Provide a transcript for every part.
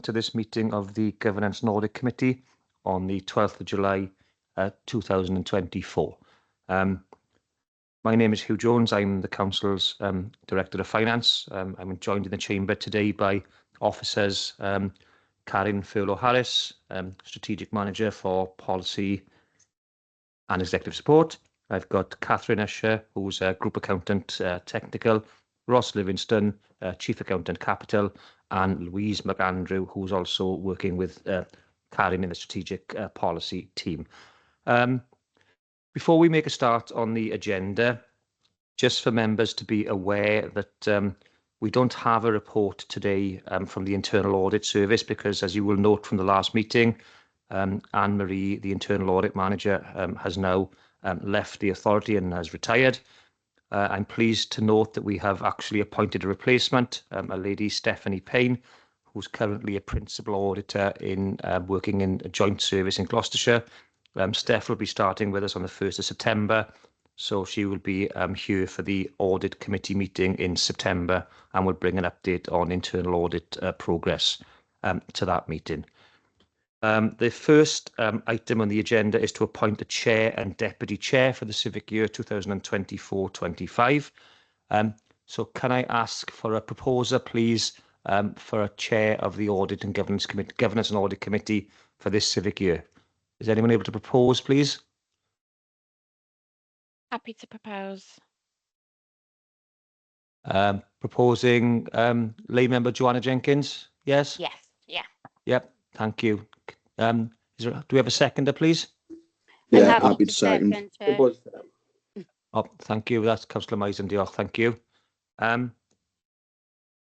to this meeting of the Governance and Audit Committee on the 12th of July 2024. My name is Hugh Jones. I'm the Council's Director of Finance. I'm joined in the chamber today by officers Karin Furlow-Harris, Strategic Manager for Policy and Executive Support. I've got Catherine Usher, who's a Group Accountant Technical, Ross Livingston, Chief Accountant Capital, and Louise McAndrew, who's also working with Karin in the Strategic Policy team. Before we make a start on the agenda, just for members to be aware that we don't have a report today from the Internal Audit Service because, as you will note from the last meeting, Anne-Marie, the Internal Audit Manager, has now left the authority and has retired. I'm pleased to note that we have actually appointed a replacement, a lady, Stephanie Payne, who's currently a Principal Auditor in working in a joint service in Gloucestershire. Steph will be starting with us on the 1st of September, so she will be here for the Audit Committee meeting in September and will bring an update on internal audit progress to that meeting. The first item on the agenda is to appoint a Chair and Deputy Chair for the civic year 2024-25. So can I ask for a proposer, please, for a Chair of the Audit and Governance and Audit Committee for this civic year? Is anyone able to propose, please? Happy to propose. Proposing lay member Joanna Jenkins. Yes? Yes, yeah. Yep, thank you. Do we have a seconder, please? Yeah, happy to second. Oh, thank you. That's Councillor Mason. Thank you.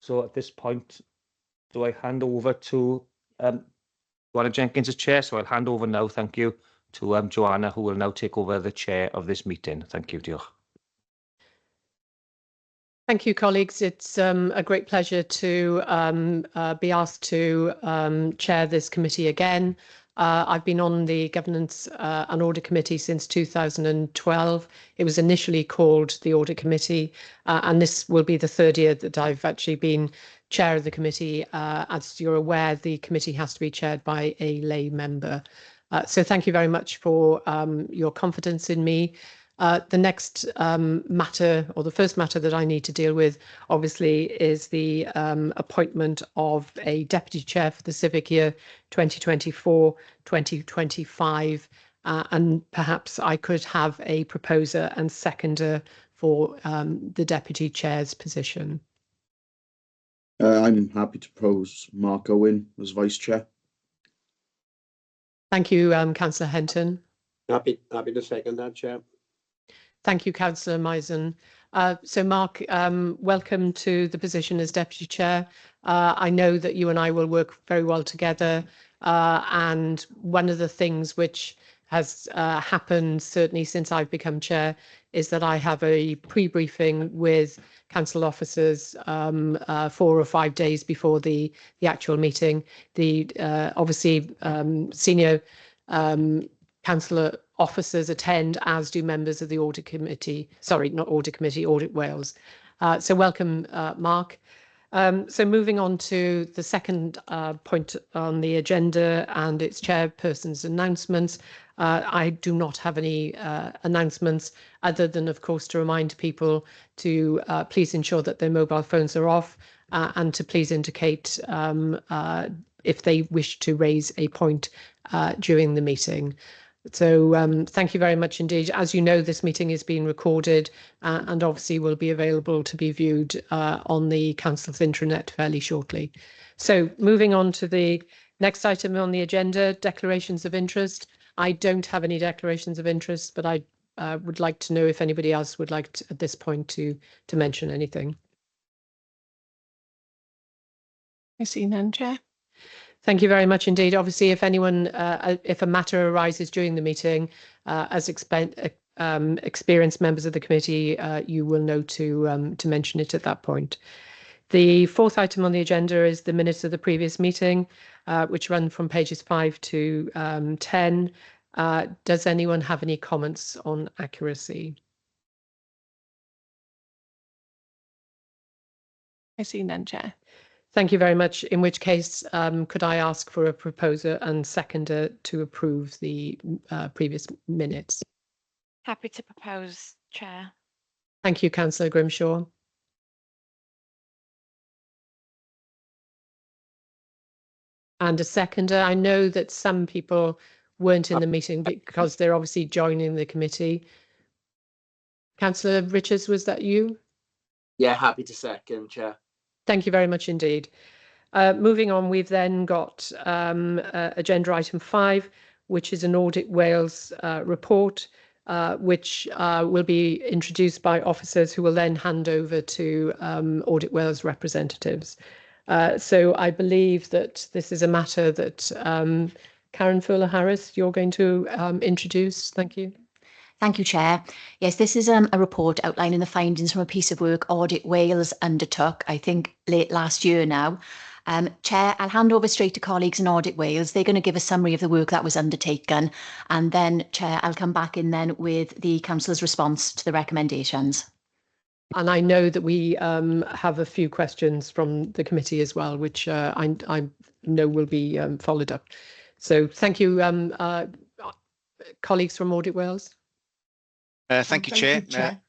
So at this point, do I hand over to Joanna Jenkins as chair? So I'll hand over now, thank you, to Joanna, who will now take over the chair of this meeting. Thank you, Diolch. Thank you, colleagues. It's a great pleasure to be asked to chair this committee again. I've been on the Governance and Audit Committee since 2012. It was initially called the Audit Committee, and this will be the third year that I've actually been chair of the committee. As you're aware, the committee has to be chaired by a lay member. So thank you very much for your confidence in me. The next matter, or the first matter that I need to deal with, obviously, is the appointment of a deputy chair for the civic year 2024-2025. And perhaps I could have a proposer and seconder for the deputy chair's position. I'm happy to propose Mark Owen as vice chair. Thank you, Councillor Henton. Happy to second that, Chair. Thank you, Councillor Misen. So, Mark, welcome to the position as Deputy Chair. I know that you and I will work very well together. And one of the things which has happened, certainly since I've become Chair, is that I have a pre-briefing with council officers 4 or 5 days before the actual meeting. Obviously, senior councillor officers attend, as do members of the Audit Committee. Sorry, not Audit Committee, Audit Wales. So welcome, Mark. So moving on to the second point on the agenda and its chairperson's announcements. I do not have any announcements other than, of course, to remind people to please ensure that their mobile phones are off and to please indicate if they wish to raise a point during the meeting. So thank you very much indeed. As you know, this meeting is being recorded and obviously will be available to be viewed on the Council's intranet fairly shortly. So moving on to the next item on the agenda, declarations of interest. I don't have any declarations of interest, but I would like to know if anybody else would like to, at this point to mention anything. I see none, Chair. Thank you very much indeed. Obviously, if anyone, if a matter arises during the meeting, as experienced members of the committee, you will know to mention it at that point. The fourth item on the agenda is the minutes of the previous meeting, which run from pages 5 to 10. Does anyone have any comments on accuracy? I see none, Chair. Thank you very much. In which case, could I ask for a proposer and seconder to approve the previous minutes? Happy to propose, Chair. Thank you, Councillor Grimshaw. And a seconder. I know that some people weren't in the meeting because they're obviously joining the committee. Councillor Richards, was that you? Yeah, happy to second, Chair. Thank you very much indeed. Moving on, we've then got agenda item 5, which is an Audit Wales report, which will be introduced by officers who will then hand over to Audit Wales representatives. So I believe that this is a matter that Karen Fuller-Harris, you're going to introduce. Thank you. Thank you, Chair. Yes, this is a report outlining the findings from a piece of work Audit Wales undertook, I think, late last year now. Chair, I'll hand over straight to colleagues in Audit Wales. They're going to give a summary of the work that was undertaken. And then, Chair, I'll come back in then with the Council's response to the recommendations. And I know that we have a few questions from the committee as well, which I know will be followed up. So thank you, colleagues from Audit Wales. Thank you, Chair.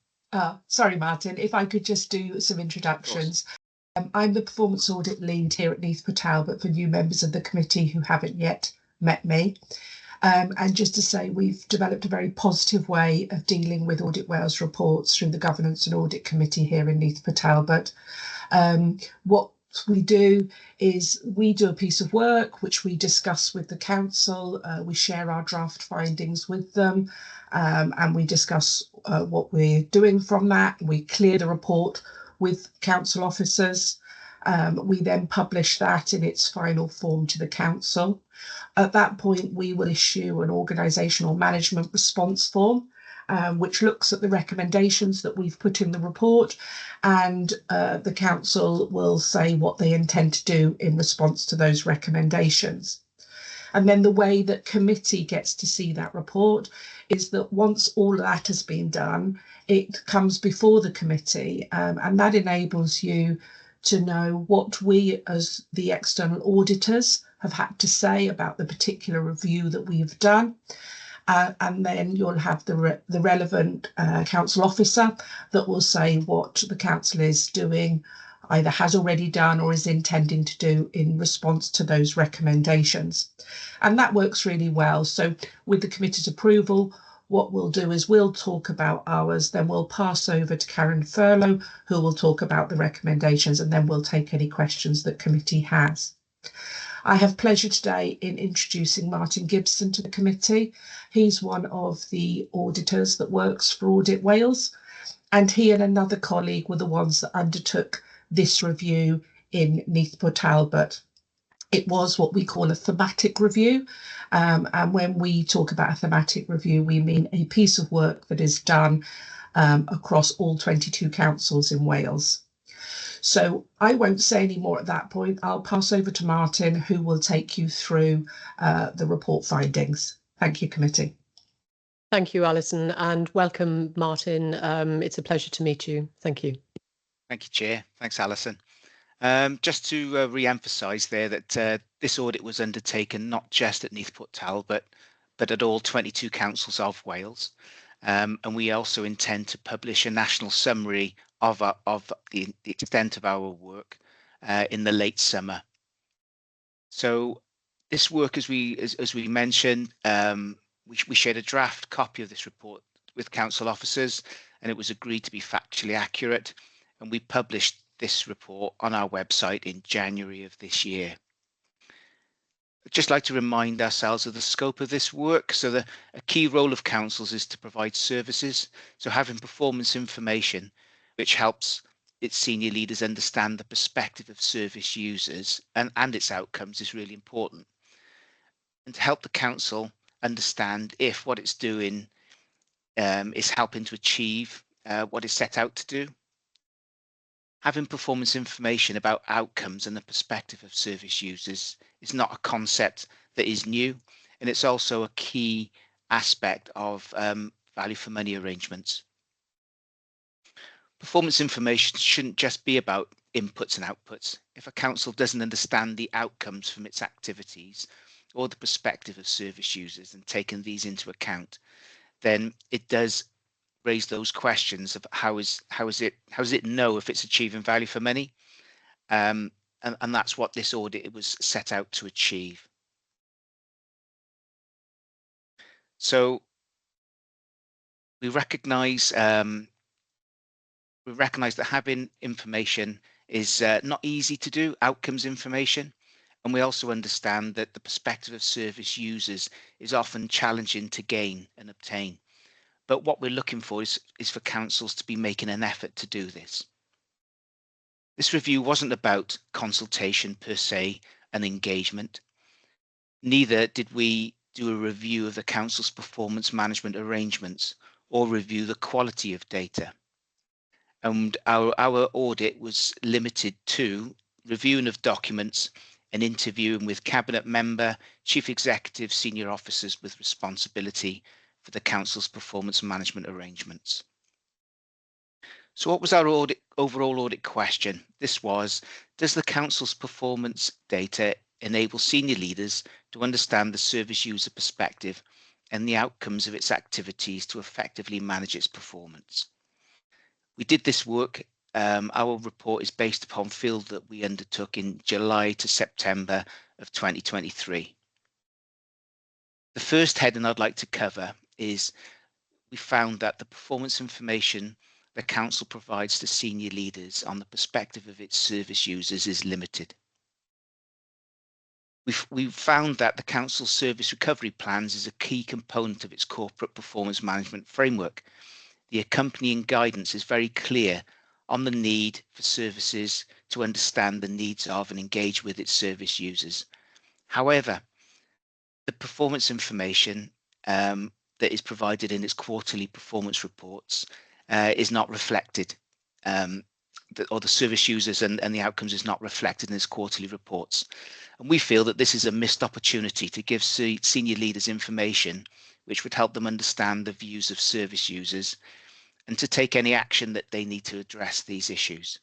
Sorry, Martin, if I could just do some introductions. I'm the Performance Audit Lead here at Neath, Talbot, for new members of the committee who haven't yet met me. And just to say, we've developed a very positive way of dealing with Audit Wales reports through the Governance and Audit Committee here in Neath, Talbot. What we do is we do a piece of work which we discuss with the council. We share our draft findings with them, and we discuss what we're doing from that. We clear the report with council officers. We then publish that in its final form to the council. At that point, we will issue an organisational management response form, which looks at the recommendations that we've put in the report, and the council will say what they intend to do in response to those recommendations. And then the way that committee gets to see that report is that once all of that has been done, it comes before the committee, and that enables you to know what we as the external auditors have had to say about the particular review that we have done. And then you'll have the relevant council officer that will say what the council is doing, either has already done or is intending to do in response to those recommendations. And that works really well. So with the committee's approval, what we'll do is we'll talk about ours, then we'll pass over to Karen Furlow, who will talk about the recommendations, and then we'll take any questions that committee has. I have pleasure today in introducing Martin Gibson to the committee. He's one of the auditors that works for Audit Wales, and he and another colleague were the ones that undertook this review in Neath Talbot. It was what we call a thematic review, and when we talk about a thematic review, we mean a piece of work that is done across all 22 councils in Wales. So I won't say any more at that point. I'll pass over to Martin, who will take you through the report findings. Thank you, committee. Thank you, Alison, and welcome, Martin. It's a pleasure to meet you. Thank you. Thank you, Chair. Thanks, Alison. Just to re-emphasise there that this audit was undertaken not just at Neath Talbot, but at all 22 councils of Wales. And we also intend to publish a national summary of the extent of our work in the late summer. So this work, as we mentioned, we shared a draft copy of this report with council officers, and it was agreed to be factually accurate. And we published this report on our website in January of this year. I'd just like to remind ourselves of the scope of this work. So a key role of councils is to provide services. So having performance information, which helps its senior leaders understand the perspective of service users and its outcomes, is really important. And to help the council understand if what it's doing is helping to achieve what it's set out to do. Having performance information about outcomes and the perspective of service users is not a concept that is new, and it's also a key aspect of value for money arrangements. Performance information shouldn't just be about inputs and outputs. if a council doesn't understand the outcomes from its activities or the perspective of service users and taking these into account, then it does raise those questions of how does it know if it's achieving value for money? And that's what this audit was set out to achieve. So we recognise that having information is not easy to do, outcomes information, and we also understand that the perspective of service users is often challenging to gain and obtain. But what we're looking for is for councils to be making an effort to do this. This review wasn't about consultation per se and engagement. Neither did we do a review of the council's performance management arrangements or review the quality of data. And our audit was limited to reviewing of documents and interviewing with cabinet member, chief executive, senior officers with responsibility for the council's performance management arrangements. So what was our overall audit question? This was, does the council's performance data enable senior leaders to understand the service user perspective and the outcomes of its activities to effectively manage its performance? We did this work. Our report is based upon field that we undertook in July to September of 2023. The first heading I'd like to cover is we found that the performance information the council provides to senior leaders on the perspective of its service users is limited. We've found that the council's service recovery plans is a key component of its corporate performance management framework. The accompanying guidance is very clear on the need for services to understand the needs of and engage with its service users. However, the performance information that is provided in its quarterly performance reports is not reflected, or the service users and the outcomes is not reflected in its quarterly reports. And we feel that this is a missed opportunity to give senior leaders information which would help them understand the views of service users and to take any action that they need to address these issues.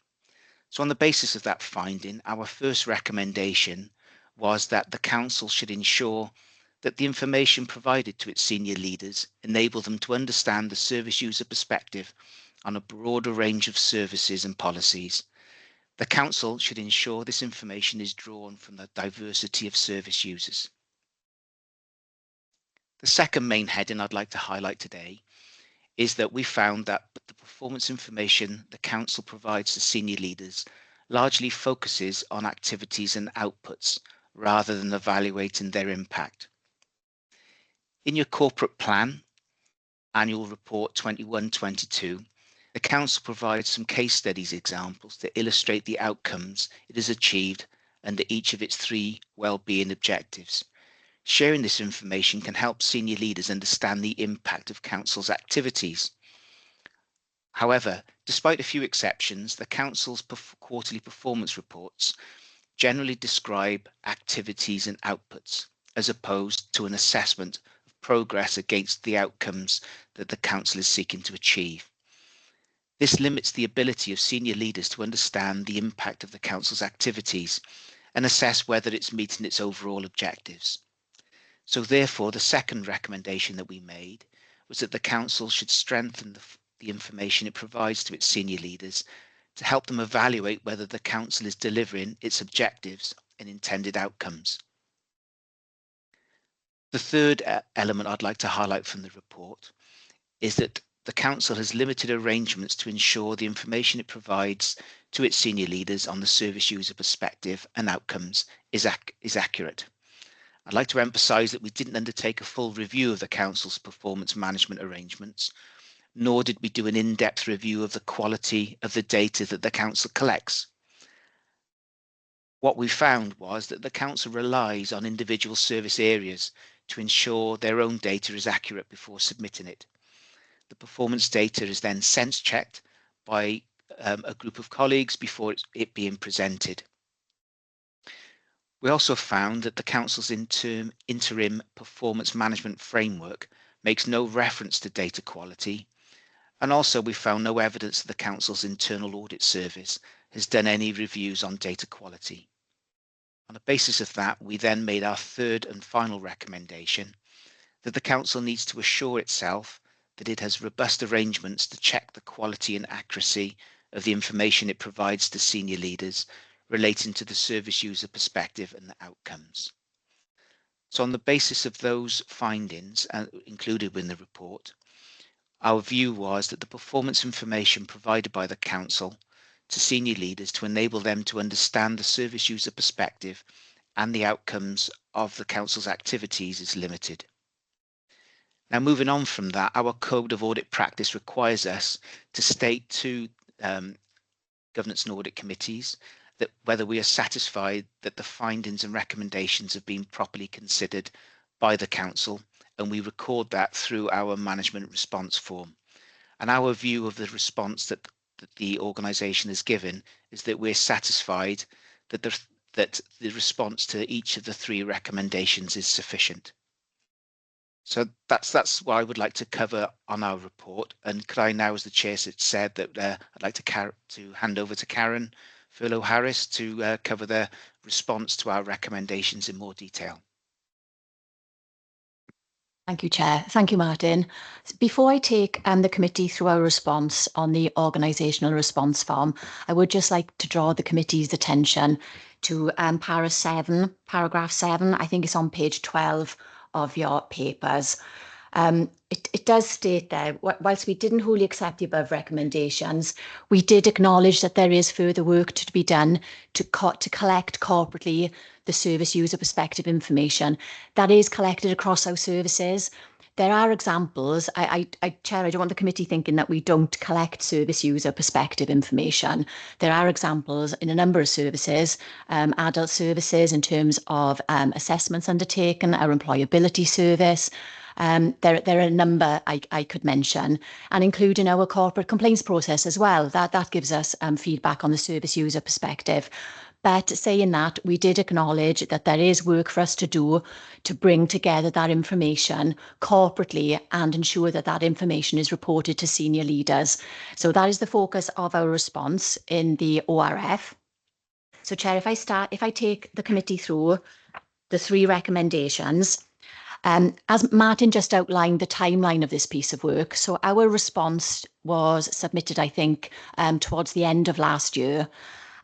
So on the basis of that finding, our first recommendation was that the council should ensure that the information provided to its senior leaders enable them to understand the service user perspective on a broader range of services and policies. The council should ensure this information is drawn from the diversity of service users. The second main heading I'd like to highlight today is that we found that the performance information the council provides to senior leaders largely focuses on activities and outputs rather than evaluating their impact. In your corporate plan, annual report 21-22, the council provides some case studies examples to illustrate the outcomes it has achieved under each of its 3 well-being objectives. Sharing this information can help senior leaders understand the impact of council's activities. However, despite a few exceptions, the council's quarterly performance reports generally describe activities and outputs as opposed to an assessment of progress against the outcomes that the council is seeking to achieve. This limits the ability of senior leaders to understand the impact of the council's activities and assess whether it's meeting its overall objectives. So therefore, the second recommendation that we made was that the council should strengthen the information it provides to its senior leaders to help them evaluate whether the council is delivering its objectives and intended outcomes. The third element I'd like to highlight from the report is that the council has limited arrangements to ensure the information it provides to its senior leaders on the service user perspective and outcomes is accurate. I'd like to emphasise that we didn't undertake a full review of the council's performance management arrangements, nor did we do an in-depth review of the quality of the data that the council collects. What we found was that the council relies on individual service areas to ensure their own data is accurate before submitting it. The performance data is then sense-checked by a group of colleagues before it being presented. We also found that the council's interim performance management framework makes no reference to data quality, and also we found no evidence that the council's internal audit service has done any reviews on data quality. On the basis of that, we then made our third and final recommendation that the Council needs to assure itself that it has robust arrangements to check the quality and accuracy of the information it provides to senior leaders relating to the service user perspective and the outcomes. So on the basis of those findings included in the report, our view was that the performance information provided by the Council to senior leaders to enable them to understand the service user perspective and the outcomes of the Council's activities is limited. Now, moving on from that, our Code of Audit Practice requires us to state to Governance and Audit Committees that whether we are satisfied that the findings and recommendations have been properly considered by the Council, and we record that through our management response form. And our view of the response that the organisation has given is that we're satisfied that the response to each of the 3 recommendations is sufficient. So that's what I would like to cover on our report. And could I now, as the chair said, that I'd like to hand over to Karen Furlow-Harris to cover the response to our recommendations in more detail. Thank you, Chair. Thank you, Martin. Before I take the committee through our response on the organisational response form, I would just like to draw the committee's attention to paragraph 7. I think it's on page 12 of your papers. It does state there, whilst we didn't wholly accept the above recommendations, we did acknowledge that there is further work to be done to collect corporately the service user perspective information that is collected across our services. There are examples, Chair, I don't want the committee thinking that we don't collect service user perspective information. There are examples in a number of services, adult services in terms of assessments undertaken, our employability service. There are a number I could mention, and including our corporate complaints process as well. That gives us feedback on the service user perspective. But saying that, we did acknowledge that there is work for us to do to bring together that information corporately and ensure that that information is reported to senior leaders. So that is the focus of our response in the ORF. So Chair, if I take the committee through the 3 recommendations, as Martin just outlined the timeline of this piece of work, so our response was submitted, I think, towards the end of last year.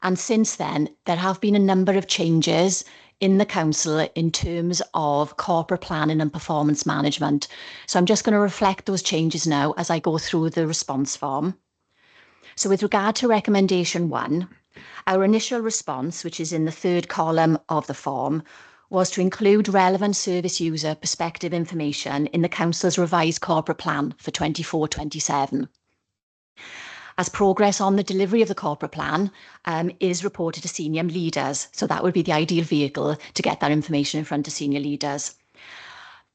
And since then, there have been a number of changes in the Council in terms of corporate planning and performance management. So I'm just going to reflect those changes now as I go through the response form. So with regard to recommendation 1, our initial response, which is in the 3rd column of the form, was to include relevant service user perspective information in the Council's revised corporate plan for 24-27. As progress on the delivery of the corporate plan is reported to senior leaders. So that would be the ideal vehicle to get that information in front of senior leaders.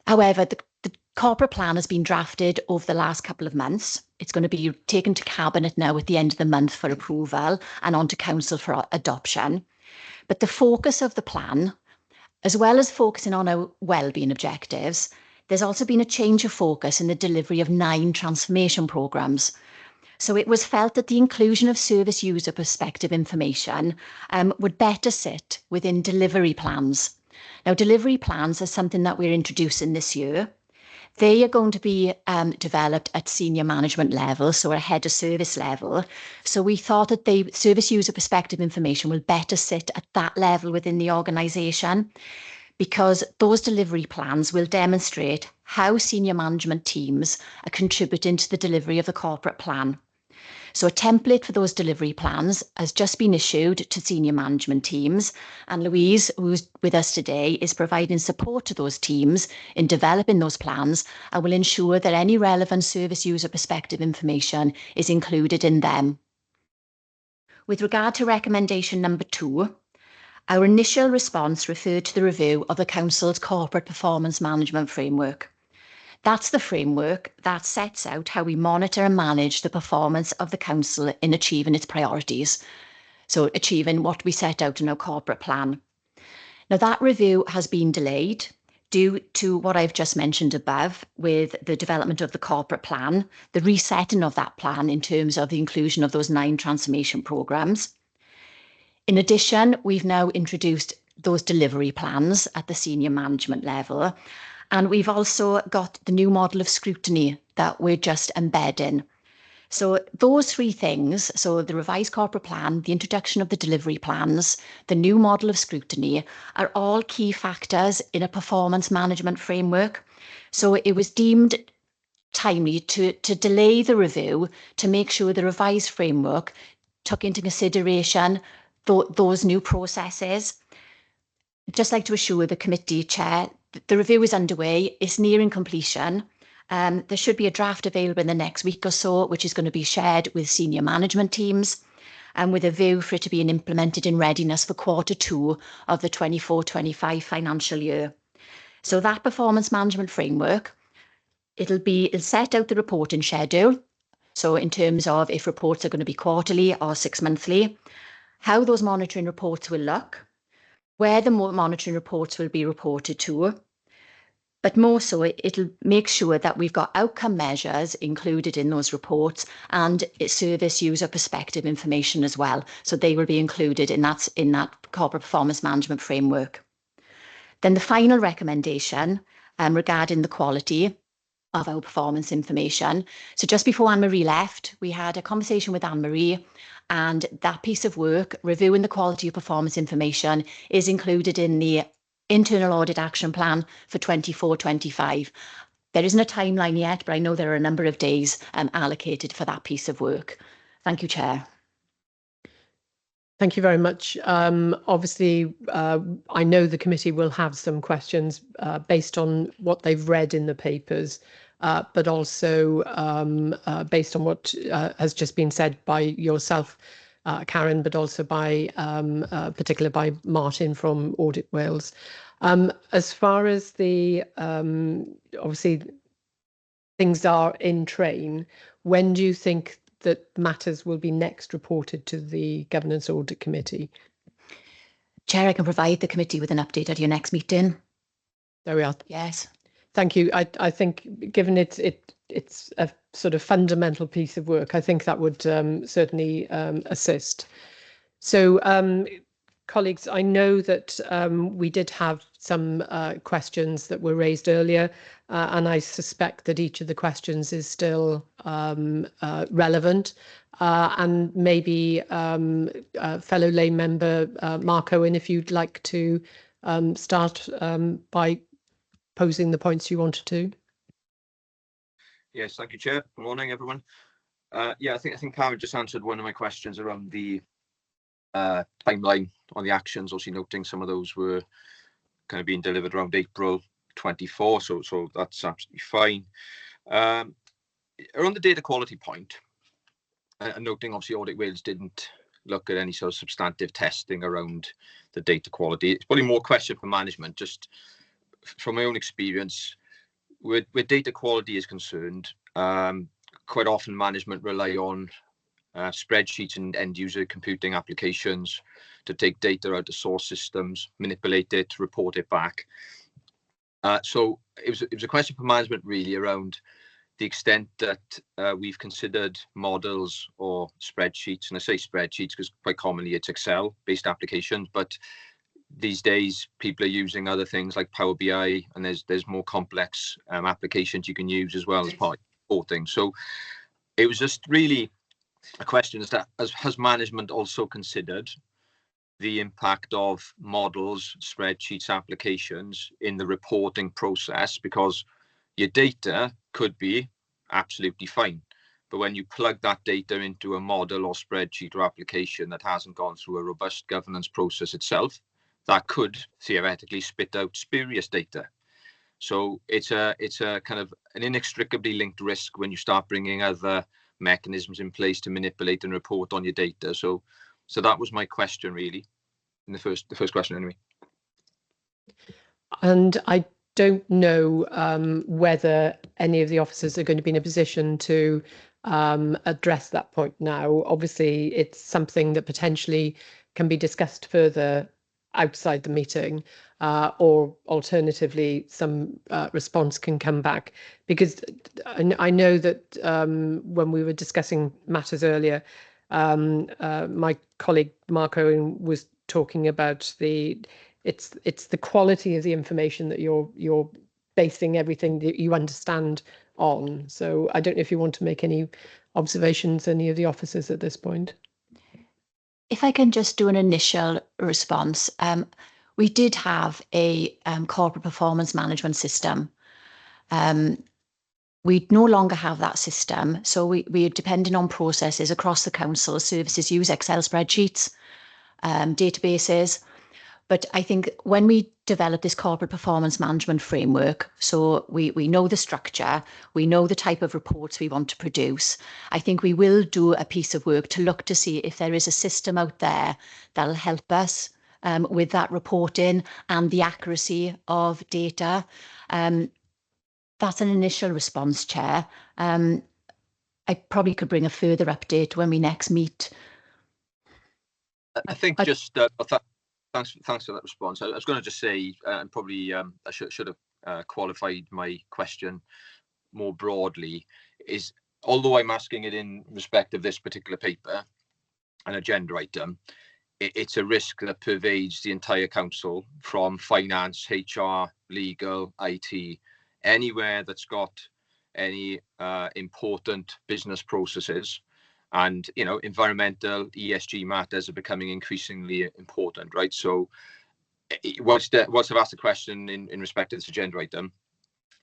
However, the corporate plan has been drafted over the last couple of months. It's going to be taken to Cabinet now at the end of the month for approval and on to Council for adoption. But the focus of the plan, as well as focusing on our wellbeing objectives, there's also been a change of focus in the delivery of 9 transformation programmes. So it was felt that the inclusion of service user perspective information would better sit within delivery plans. Now, delivery plans are something that we're introducing this year. They are going to be developed at senior management level, so at head of service level. So we thought that the service user perspective information will better sit at that level within the organisation, because those delivery plans will demonstrate how senior management teams are contributing to the delivery of the corporate plan. So a template for those delivery plans has just been issued to senior management teams, and Louise, who's with us today, is providing support to those teams in developing those plans and will ensure that any relevant service user perspective information is included in them. With regard to recommendation number 2, our initial response referred to the review of the Council's corporate performance management framework. That's the framework that sets out how we monitor and manage the performance of the Council in achieving its priorities. So achieving what we set out in our corporate plan. Now that review has been delayed due to what I've just mentioned above with the development of the corporate plan, the resetting of that plan in terms of the inclusion of those 9 transformation programmes. In addition, we've now introduced those delivery plans at the senior management level, and we've also got the new model of scrutiny that we're just embedding. So those three things, so the revised corporate plan, the introduction of the delivery plans, the new model of scrutiny, are all key factors in a performance management framework. So it was deemed timely to delay the review to make sure the revised framework took into consideration those new processes. I'd just like to assure the committee chair, the review is underway, it's nearing completion. There should be a draft available in the next week or so, which is going to be shared with senior management teams and with a view for it to be implemented in readiness for Q2 of the 24-25 financial year. So that performance management framework, it'll set out the reporting schedule. So in terms of if reports are going to be quarterly or 6 monthly, how those monitoring reports will look, where the monitoring reports will be reported to, but more so, it'll make sure that we've got outcome measures included in those reports and service user perspective information as well. So they will be included in that corporate performance management framework. Then the final recommendation regarding the quality of our performance information. So just before Anne-Marie left, we had a conversation with Anne-Marie, and that piece of work, reviewing the quality of performance information, is included in the internal audit action plan for 24-25. There isn't a timeline yet, but I know there are a number of days allocated for that piece of work. Thank you, Chair. Thank you very much. Obviously, I know the committee will have some questions based on what they've read in the papers, but also based on what has just been said by yourself, Karen, but also by particularly by Martin from Audit Wales. As far as the obviously things are in train, when do you think that matters will be next reported to the Governance Audit Committee? Chair, I can provide the committee with an update at your next meeting. There we are. Yes. Thank you. I think given it's a sort of fundamental piece of work, I think that would certainly assist. So, colleagues, I know that we did have some questions that were raised earlier, and I suspect that each of the questions is still relevant. And maybe fellow lay member Mark Owen, if you'd like to start by posing the points you wanted to. Yes, thank you, Chair. Good morning, everyone. Yeah, I think Karen just answered one of my questions around the timeline on the actions. Also noting some of those were kind of being delivered around April 24, so that's absolutely fine. Around the data quality point, and noting obviously Audit Wales didn't look at any sort of substantive testing around the data quality. It's probably more a question for management, just from my own experience, where data quality is concerned, quite often management rely on spreadsheets and end user computing applications to take data out of source systems, manipulate it, report it back. So it was a question for management really around the extent that we've considered models or spreadsheets, and I say spreadsheets because quite commonly it's Excel based applications, but these days people are using other things like Power BI, and there's more complex applications you can use as well as part of reporting. So it was just really a question is that has management also considered the impact of models, spreadsheets, applications in the reporting process, because your data could be absolutely fine, but when you plug that data into a model or spreadsheet or application that hasn't gone through a robust governance process itself, that could theoretically spit out spurious data. So it's a kind of an inextricably linked risk when you start bringing other mechanisms in place to manipulate and report on your data. So that was my question really, in the first question anyway. And I don't know whether any of the officers are going to be in a position to address that point now. Obviously, it's something that potentially can be discussed further outside the meeting, or alternatively some response can come back, because I know that when we were discussing matters earlier, My colleague Mark Owen was talking about it's the quality of the information that you're basing everything that you understand on. So I don't know if you want to make any observations, any of the officers at this point. If I can just do an initial response, we did have a corporate performance management system. We no longer have that system, so we are depending on processes across the council. Services use Excel spreadsheets, databases. But I think when we develop this corporate performance management framework, so we know the structure, we know the type of reports we want to produce, I think we will do a piece of work to look to see if there is a system out there that'll help us with that reporting and the accuracy of data. That's an initial response, Chair. I probably could bring a further update when we next meet. I think thanks for that response. I was going to just say, and probably I should have qualified my question more broadly, is although I'm asking it in respect of this particular paper, an agenda item, it's a risk that pervades the entire council, from finance, HR, legal, IT, anywhere that's got any important business processes. And, you know, environmental ESG matters are becoming increasingly important, right? So whilst I've asked the question in respect to this agenda item,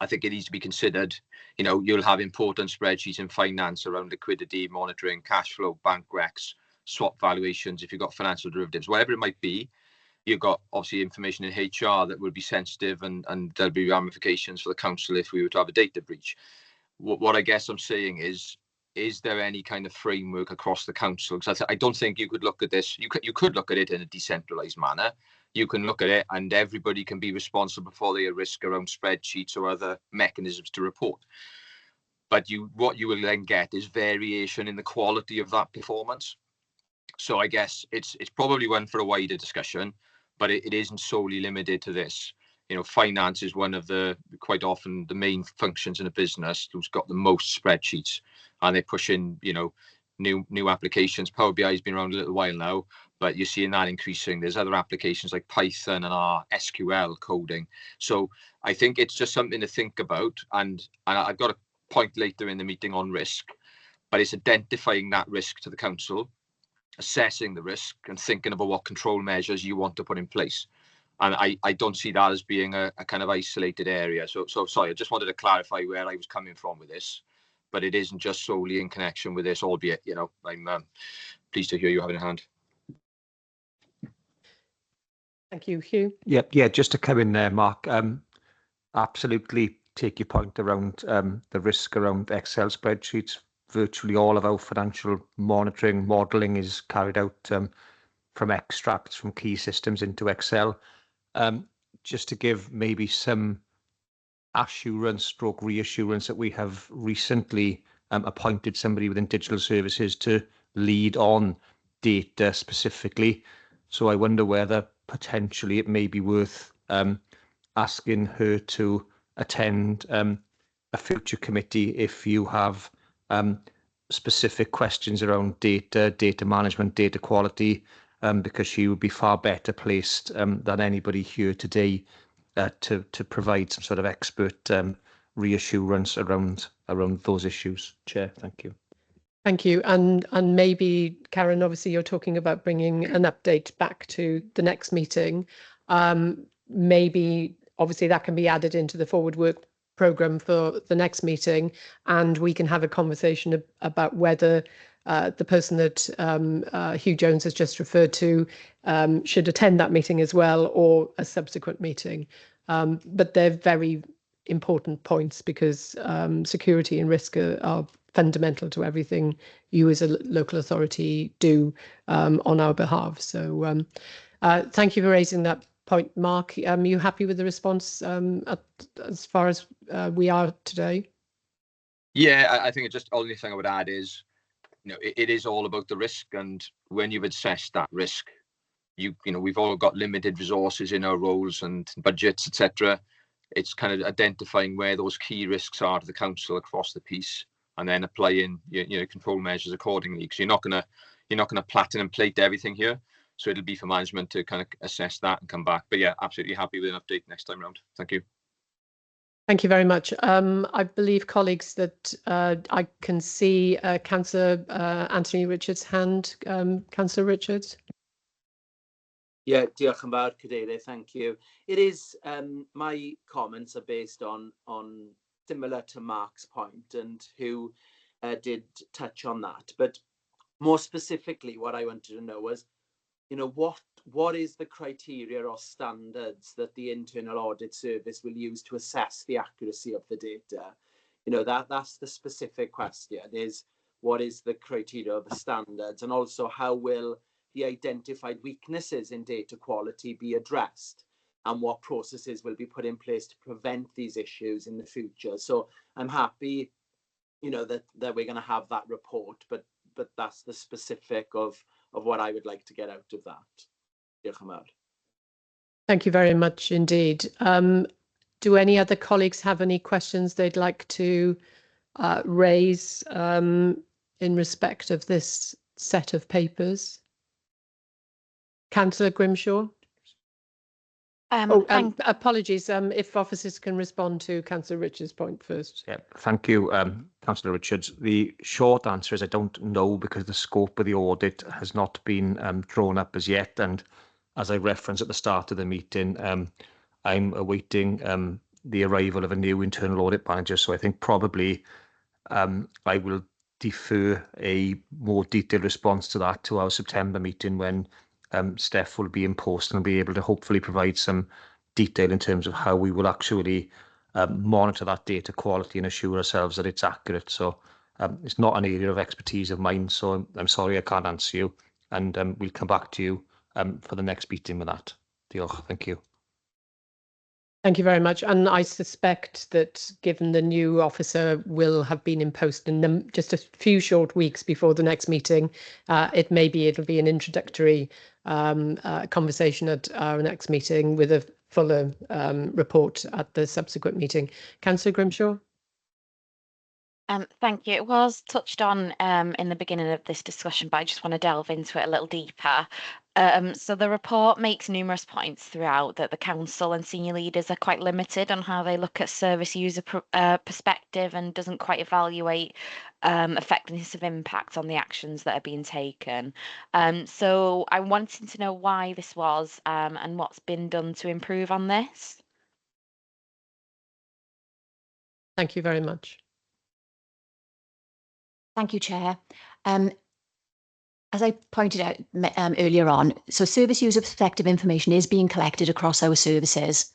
I think it needs to be considered. You know, you'll have important spreadsheets in finance around liquidity, monitoring, cash flow, bank recs, swap valuations, if you've got financial derivatives, whatever it might be. You've got obviously information in HR that will be sensitive, and there'll be ramifications for the council if we were to have a data breach. What I guess I'm saying is there any kind of framework across the council? Because I don't think you could look at this. You could look at it in a decentralized manner. You can look at it and everybody can be responsible for their risk around spreadsheets or other mechanisms to report. But what you will then get is variation in the quality of that performance. So I guess it's probably one for a wider discussion, but it isn't solely limited to this. You know, finance is one of the, quite often, the main functions in a business who's got the most spreadsheets, and they push in, you know, new applications. Power BI has been around a little while now, but you're seeing that increasing. There's other applications like Python and our SQL coding. So I think it's just something to think about. And I've got a point later in the meeting on risk, but it's identifying that risk to the council, assessing the risk and thinking about what control measures you want to put in place. And I don't see that as being a kind of isolated area. So sorry, I just wanted to clarify where I was coming from with this, but it isn't just solely in connection with this, albeit, you know, I'm pleased to hear you have it in hand. Thank you, Hugh. Yeah, just to come in there, Mark, absolutely take your point around the risk around Excel spreadsheets. Virtually all of our financial monitoring modelling is carried out from extracts from key systems into Excel. Just to give maybe some reassurance that we have recently appointed somebody within digital services to lead on data specifically. So I wonder whether potentially it may be worth asking her to attend a future committee if you have specific questions around data management, data quality, because she would be far better placed than anybody here today to provide some sort of expert reassurance around those issues. Chair, thank you. Thank you. And maybe, Karen, obviously you're talking about bringing an update back to the next meeting. Maybe, obviously, that can be added into the forward work programme for the next meeting, and we can have a conversation about whether the person that Hugh Jones has just referred to should attend that meeting as well, or a subsequent meeting. But they're very important points, because security and risk are fundamental to everything you as a local authority do on our behalf. So thank you for raising that point, Mark. Are you happy with the response as far as we are today? Yeah, I think just only thing I would add is, you know, it is all about the risk, and when you've assessed that risk, you know, we've all got limited resources in our roles and budgets, etc. It's kind of identifying where those key risks are to the council across the piece, and then applying, you know, control measures accordingly. Because you're not going to, you're not going to platinum plate everything here. So it'll be for management to kind of assess that and come back. But yeah, absolutely happy with an update next time round. Thank you. Thank you very much. I believe, colleagues, that I can see Councillor Anthony Richards' hand. Councillor Richards. Yeah, diolch yn fawr, Cadeirydd, thank you. It is, my comments are based on similar to Mark's point, and who did touch on that. But more specifically, what I wanted to know was, you know, what is the criteria or standards that the Internal Audit Service will use to assess the accuracy of the data? You know, that's the specific question, is what is the criteria or the standards, and also how will the identified weaknesses in data quality be addressed, and what processes will be put in place to prevent these issues in the future. So I'm happy, you know, that we're going to have that report, but that's the specific of what I would like to get out of that. Diolch yn fawr. Thank you very much indeed. Do any other colleagues have any questions they'd like to raise in respect of this set of papers? Councillor Grimshaw. Apologies. If officers can respond to Councillor Richards' point first. Yeah, thank you, Councillor Richards. The short answer is I don't know, because the scope of the audit has not been drawn up as yet. And as I referenced at the start of the meeting, I'm awaiting the arrival of a new internal audit manager. So I think probably I will defer a more detailed response to that to our September meeting, when Steph will be in post and will be able to hopefully provide some detail in terms of how we will actually monitor that data quality and assure ourselves that it's accurate. So it's not an area of expertise of mine, so I'm sorry I can't answer you, and we'll come back to you for the next meeting with that. Diolch. Thank you. Thank you very much. And I suspect that, given the new officer will have been in post in just a few short weeks before the next meeting, it'll be an introductory conversation at our next meeting, with a fuller report at the subsequent meeting. Councillor Grimshaw. Thank you. It was touched on in the beginning of this discussion, but I just want to delve into it a little deeper. So the report makes numerous points throughout that the council and senior leaders are quite limited on how they look at service user perspective, and doesn't quite evaluate effectiveness of impact on the actions that are being taken. So I wanted to know why this was, and what's been done to improve on this. Thank you very much. Thank you, Chair. As I pointed out earlier on, so service user perspective information is being collected across our services.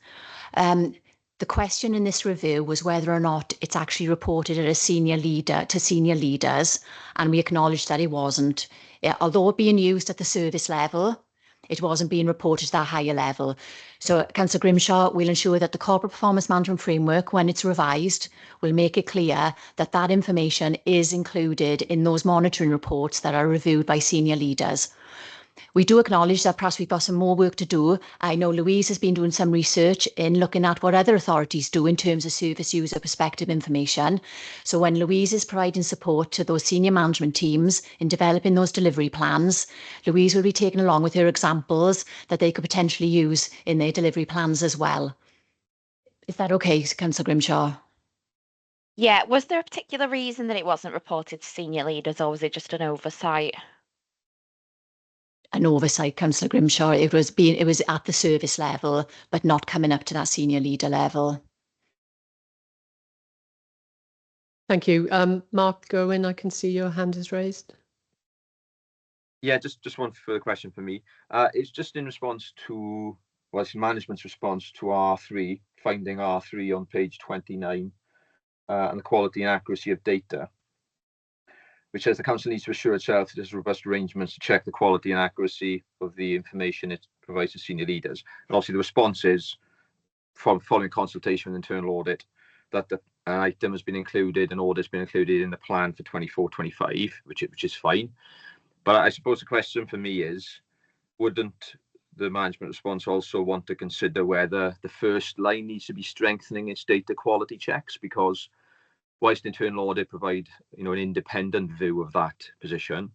The question in this review was whether or not it's actually reported at a senior leaders, and we acknowledge that it wasn't. Although being used at the service level, it wasn't being reported to that higher level. So, Councillor Grimshaw, will ensure that the Corporate Performance Management Framework, when it's revised, will make it clear that that information is included in those monitoring reports that are reviewed by senior leaders. We do acknowledge that perhaps we've got some more work to do. I know Louise has been doing some research in looking at what other authorities do in terms of service user perspective information. So when Louise is providing support to those senior management teams in developing those delivery plans, Louise will be taking along with her examples that they could potentially use in their delivery plans as well. Is that okay, Councillor Grimshaw? Yeah, was there a particular reason that it wasn't reported to senior leaders, or was it just an oversight? An oversight, Councillor Grimshaw. It was at the service level, but not coming up to that senior leader level. Thank you. Mark Gowen, I can see your hand is raised. Yeah, just one further question for me. It's just in response to, well, it's management's response to R3, finding R3 on page 29, and the quality and accuracy of data, which says the council needs to assure itself that there's robust arrangements to check the quality and accuracy of the information it provides to senior leaders. And obviously the response is, from following consultation with internal audit, that an item has been included, an audit's been included in the plan for 24-25, which is fine. But I suppose the question for me is, wouldn't the management response also want to consider whether the first line needs to be strengthening its data quality checks? Because whilst internal audit provide, an independent view of that position,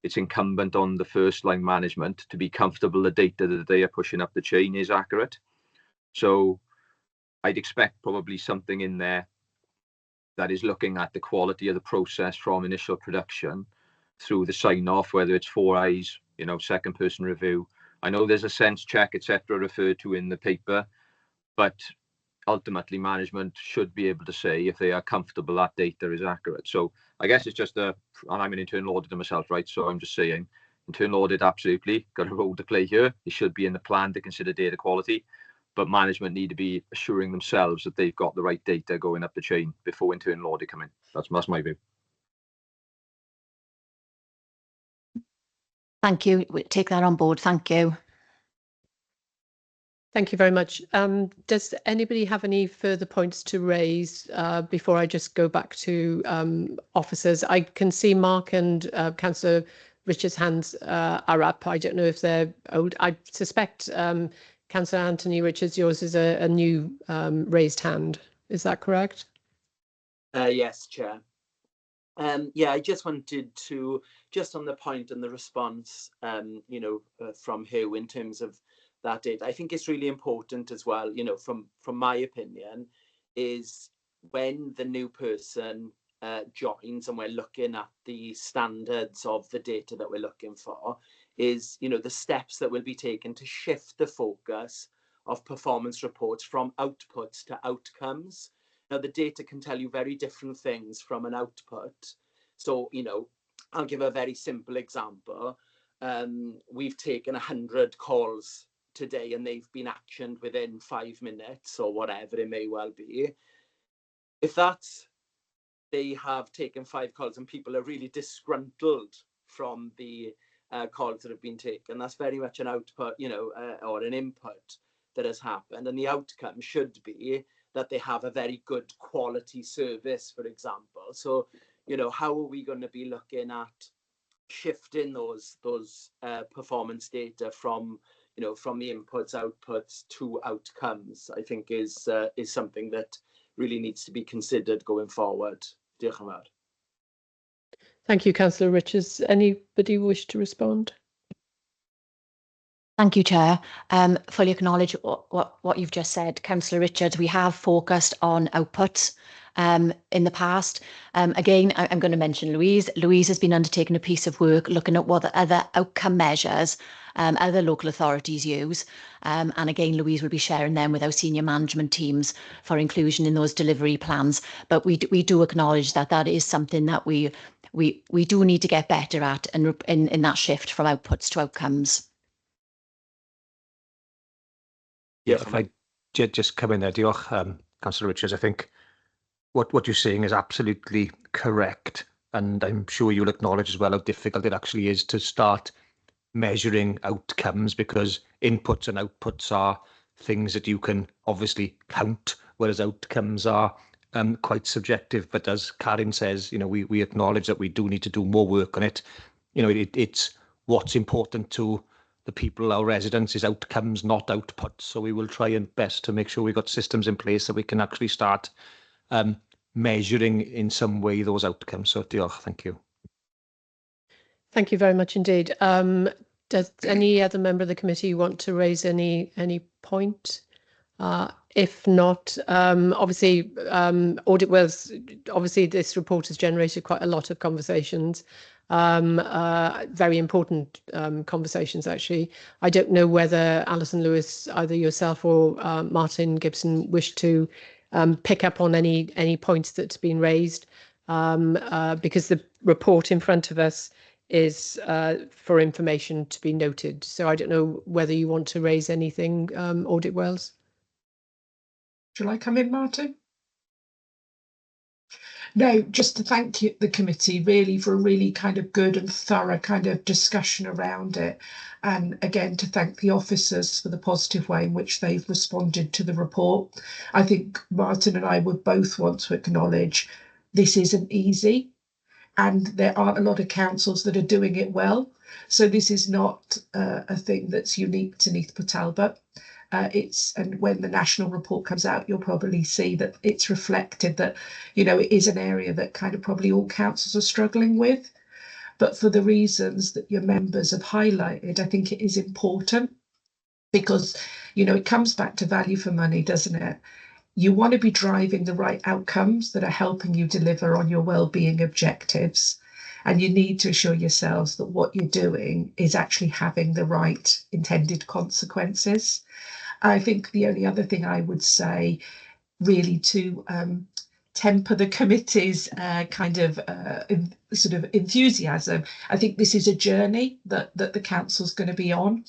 it's incumbent on the first line management to be comfortable the data that they are pushing up the chain is accurate. So I'd expect probably something in there that is looking at the quality of the process from initial production through the sign off, whether it's 4 eyes, you know, second person review. I know there's a sense check, etc., referred to in the paper, but ultimately management should be able to say if they are comfortable that data is accurate. So I guess it's just and I'm an internal auditor myself, right? So I'm just saying internal audit absolutely got a role to play here. It should be in the plan to consider data quality, but management need to be assuring themselves that they've got the right data going up the chain before internal audit come in. That's my view. Thank you. We'll take that on board. Thank you. Thank you very much. Does anybody have any further points to raise before I just go back to officers? I can see Mark and Councillor Richards' hands are up. I don't know if they're old. I suspect Councillor Anthony Richards, yours is a new raised hand. Is that correct? Yes, Chair. Yeah, I just wanted to, just on the point and the response, from Hugh in terms of that data, I think it's really important as well, you know, from my opinion, is when the new person joins and we're looking at the standards of the data that we're looking for, is, you know, the steps that will be taken to shift the focus of performance reports from outputs to outcomes. Now, the data can tell you very different things from an output. So, you know, I'll give a very simple example. We've taken 100 calls today and they've been actioned within 5 minutes or whatever it may well be. If they have taken 5 calls and people are really disgruntled from the calls that have been taken, that's very much an output, you know, or an input that has happened. And the outcome should be that they have a very good quality service, for example. So, you know, how are we going to be looking at shifting those performance data from, you know, from the inputs, outputs to outcomes, I think is something that really needs to be considered going forward. Diolch yn fawr. Thank you, Councillor Richards. Anybody wish to respond? Thank you, Chair. Fully acknowledge what you've just said, Councillor Richards. We have focused on outputs in the past. Again, I'm going to mention Louise. Louise has been undertaking a piece of work looking at what the other outcome measures other local authorities use. And again, Louise will be sharing them with our senior management teams for inclusion in those delivery plans. But we do acknowledge that is something that we do need to get better at in that shift from outputs to outcomes. Yeah, if I just come in there, diolch, Councillor Richards. I think what you're saying is absolutely correct, and I'm sure you'll acknowledge as well how difficult it actually is to start measuring outcomes, because inputs and outputs are things that you can obviously count, whereas outcomes are quite subjective. But as Karen says, you know, we acknowledge that we do need to do more work on it. You know, it's what's important to the people, our residents, is outcomes, not outputs. So we will try and best to make sure we've got systems in place that we can actually start measuring in some way those outcomes. So diolch, thank you. Thank you very much indeed. Does any other member of the committee want to raise any point? If not, obviously, Audit Wales, obviously this report has generated quite a lot of conversations, very important conversations actually. I don't know whether Alison Lewis, either yourself or Martin Gibson, wish to pick up on any points that's been raised, because the report in front of us is for information to be noted. So I don't know whether you want to raise anything, Audit Wales. Shall I come in, Martin? No, just to thank the committee really for a really kind of good and thorough kind of discussion around it. And again, to thank the officers for the positive way in which they've responded to the report. I think Martin and I would both want to acknowledge this isn't easy, and there aren't a lot of councils that are doing it well. So this is not a thing that's unique to Neath Talbot. And when the national report comes out, you'll probably see that it's reflected that, you know, it is an area that kind of probably all councils are struggling with. But for the reasons that your members have highlighted, I think it is important because, you know, it comes back to value for money, doesn't it? You want to be driving the right outcomes that are helping you deliver on your well-being objectives. And you need to assure yourselves that what you're doing is actually having the right intended consequences. I think the only other thing I would say, really to temper the committee's sort of enthusiasm, I think this is a journey that the council's going to be on,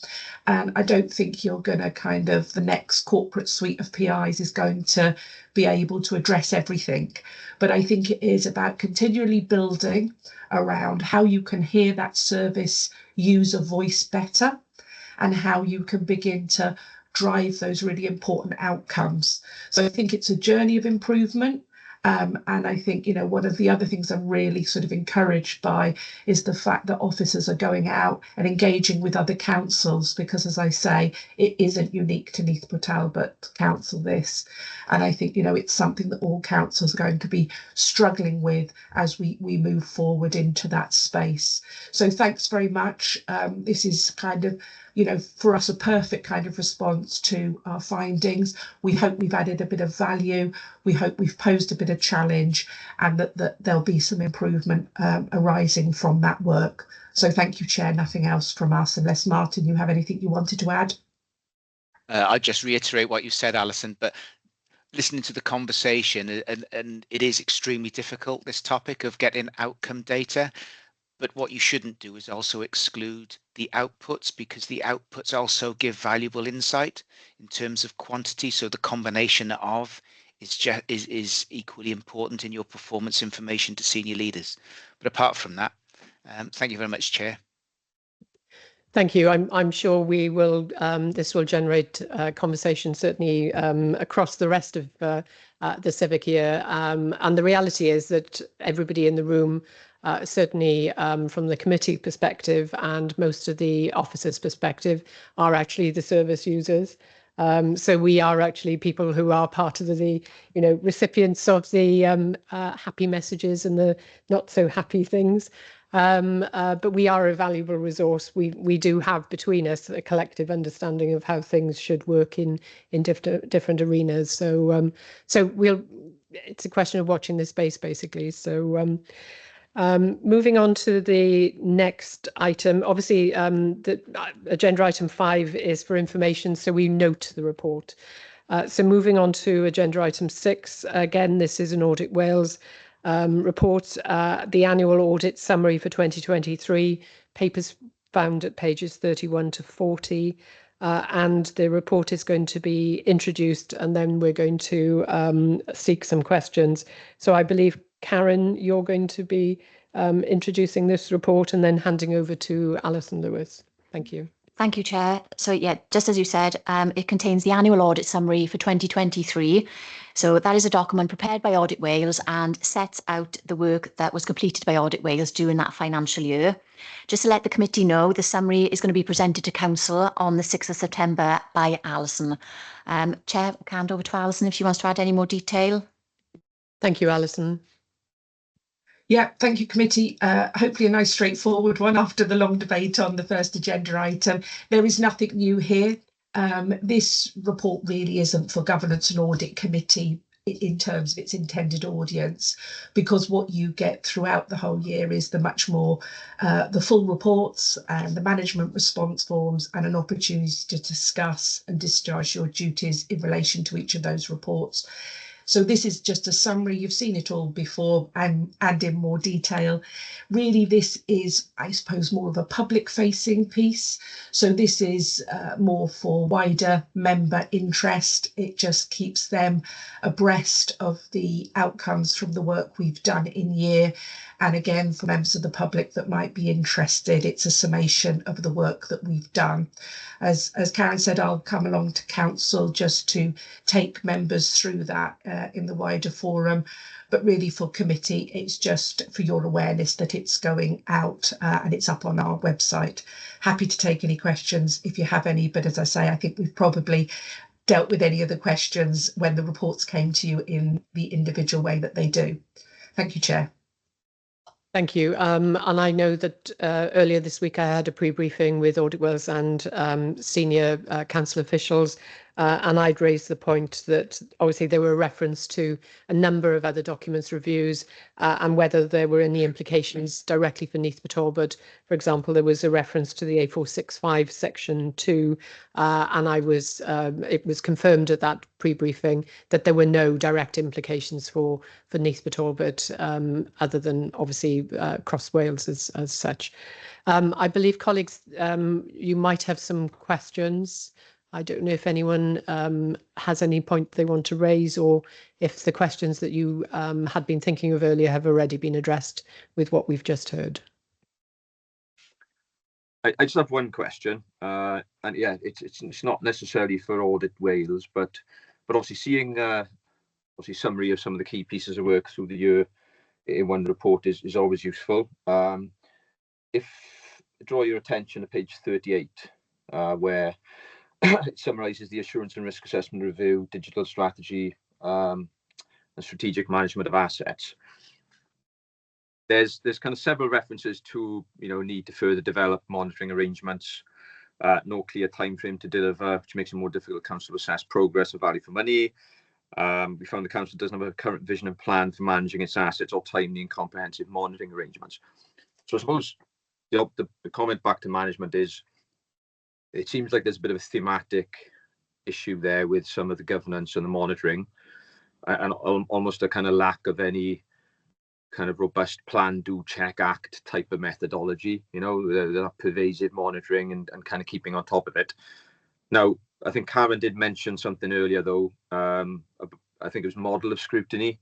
and I don't think you're going to kind of, the next corporate suite of PIs is going to be able to address everything, but I think it is about continually building around how you can hear that service user voice better and how you can begin to drive those really important outcomes. So I think it's a journey of improvement. And I think, you know, one of the other things I'm really sort of encouraged by is the fact that officers are going out and engaging with other councils, because, as I say, it isn't unique to Neath Talbot Council, this. And I think, you know, it's something that all councils are going to be struggling with as we move forward into that space. So thanks very much. This is kind of, you know, for us, a perfect kind of response to our findings. We hope we've added a bit of value. We hope we've posed a bit of challenge, and that there'll be some improvement arising from that work. So thank you, Chair. Nothing else from us, unless, Martin, you have anything you wanted to add? I'd just reiterate what you said, Alison, but listening to the conversation, and it is extremely difficult, this topic of getting outcome data. But what you shouldn't do is also exclude the outputs, because the outputs also give valuable insight in terms of quantity. So the combination of is equally important in your performance information to senior leaders. But apart from that, thank you very much, Chair. Thank you. I'm sure we will. This will generate conversation certainly across the rest of the civic year. And the reality is that everybody in the room, certainly from the committee perspective and most of the officers' perspective, are actually the service users. So we are actually people who are part of the, you know, recipients of the happy messages and the not so happy things. But we are a valuable resource. We do have between us a collective understanding of how things should work in different arenas. So it's a question of watching this space, basically. So moving on to the next item, obviously the agenda item 5 is for information, so we note the report. So moving on to agenda item 6, again, this is an Audit Wales report, the annual audit summary for 2023, papers found at pages 31 to 40, and the report is going to be introduced, and then we're going to seek some questions. So I believe, Karen, you're going to be introducing this report and then handing over to Alison Lewis. Thank you. Thank you, Chair. So yeah, just as you said, it contains the annual audit summary for 2023. So that is a document prepared by Audit Wales and sets out the work that was completed by Audit Wales during that financial year. Just to let the committee know, the summary is going to be presented to Council on the 6th of September by Alison. Chair, I'll hand over to Alison if she wants to add any more detail. Thank you, Alison. Yeah, thank you, committee. Hopefully a nice straightforward one after the long debate on the first agenda item. There is nothing new here. This report really isn't for Governance and Audit Committee in terms of its intended audience, because what you get throughout the whole year is the much more the full reports and the management response forms, and an opportunity to discuss and discharge your duties in relation to each of those reports. So this is just a summary. You've seen it all before and in more detail. Really, this is, I suppose, more of a public-facing piece. So this is more for wider member interest. It just keeps them abreast of the outcomes from the work we've done in year. And again, for members of the public that might be interested, it's a summation of the work that we've done. As Karen said, I'll come along to Council just to take members through that in the wider forum. But really for committee, it's just for your awareness that it's going out and it's up on our website. Happy to take any questions if you have any. But as I say, I think we've probably dealt with any of the questions when the reports came to you in the individual way that they do. Thank you, Chair. Thank you. And I know that earlier this week I had a pre-briefing with Audit Wales and senior council officials, and I'd raised the point that obviously there were a reference to a number of other documents reviews and whether there were any implications directly for Neath Talbot. For example, there was a reference to the A465 section 2, and it was confirmed at that pre-briefing that there were no direct implications for Neath Talbot, other than obviously across Wales as such. I believe, colleagues, you might have some questions. I don't know if anyone has any point they want to raise, or if the questions that you had been thinking of earlier have already been addressed with what we've just heard. I just have one question, and yeah, it's not necessarily for Audit Wales, but obviously seeing obviously summary of some of the key pieces of work through the year in one report is always useful. If draw your attention to page 38, where it summarises the assurance and risk assessment review, digital strategy, and strategic management of assets. There's kind of several references to need to further develop monitoring arrangements, no clear time frame to deliver, which makes it more difficult for council to assess progress or value for money. We found the council doesn't have a current vision and plan for managing its assets or timely and comprehensive monitoring arrangements. So I suppose the comment back to management is, it seems like there's a bit of a thematic issue there with some of the governance and the monitoring, and almost a kind of lack of any kind of robust plan, do, check, act type of methodology, that pervasive monitoring and kind of keeping on top of it. Now, I think Karen did mention something earlier, though. I think it was model of scrutiny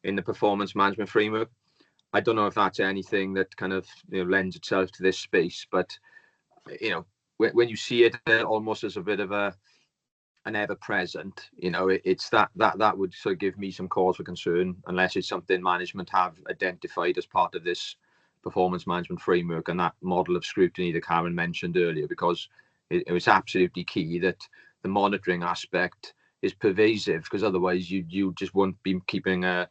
in the performance management framework. I don't know if that's anything that kind of lends itself to this space, but when you see it almost as a bit of an ever-present, it's that would sort of give me some cause for concern, unless it's something management have identified as part of this performance management framework and that model of scrutiny that Karen mentioned earlier, because it was absolutely key that the monitoring aspect is pervasive, because otherwise you just won't be keeping a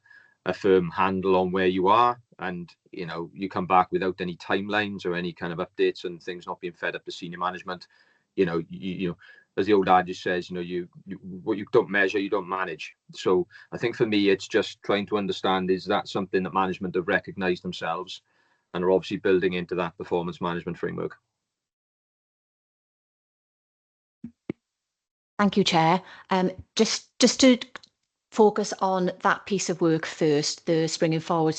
firm handle on where you are, and you come back without any timelines or any kind of updates and things not being fed up to senior management. You as the old adage says, what you don't measure, you don't manage. So I think for me, it's just trying to understand, is that something that management have recognised themselves and are obviously building into that performance management framework. Thank you, Chair. Just to focus on that piece of work first, the springing forward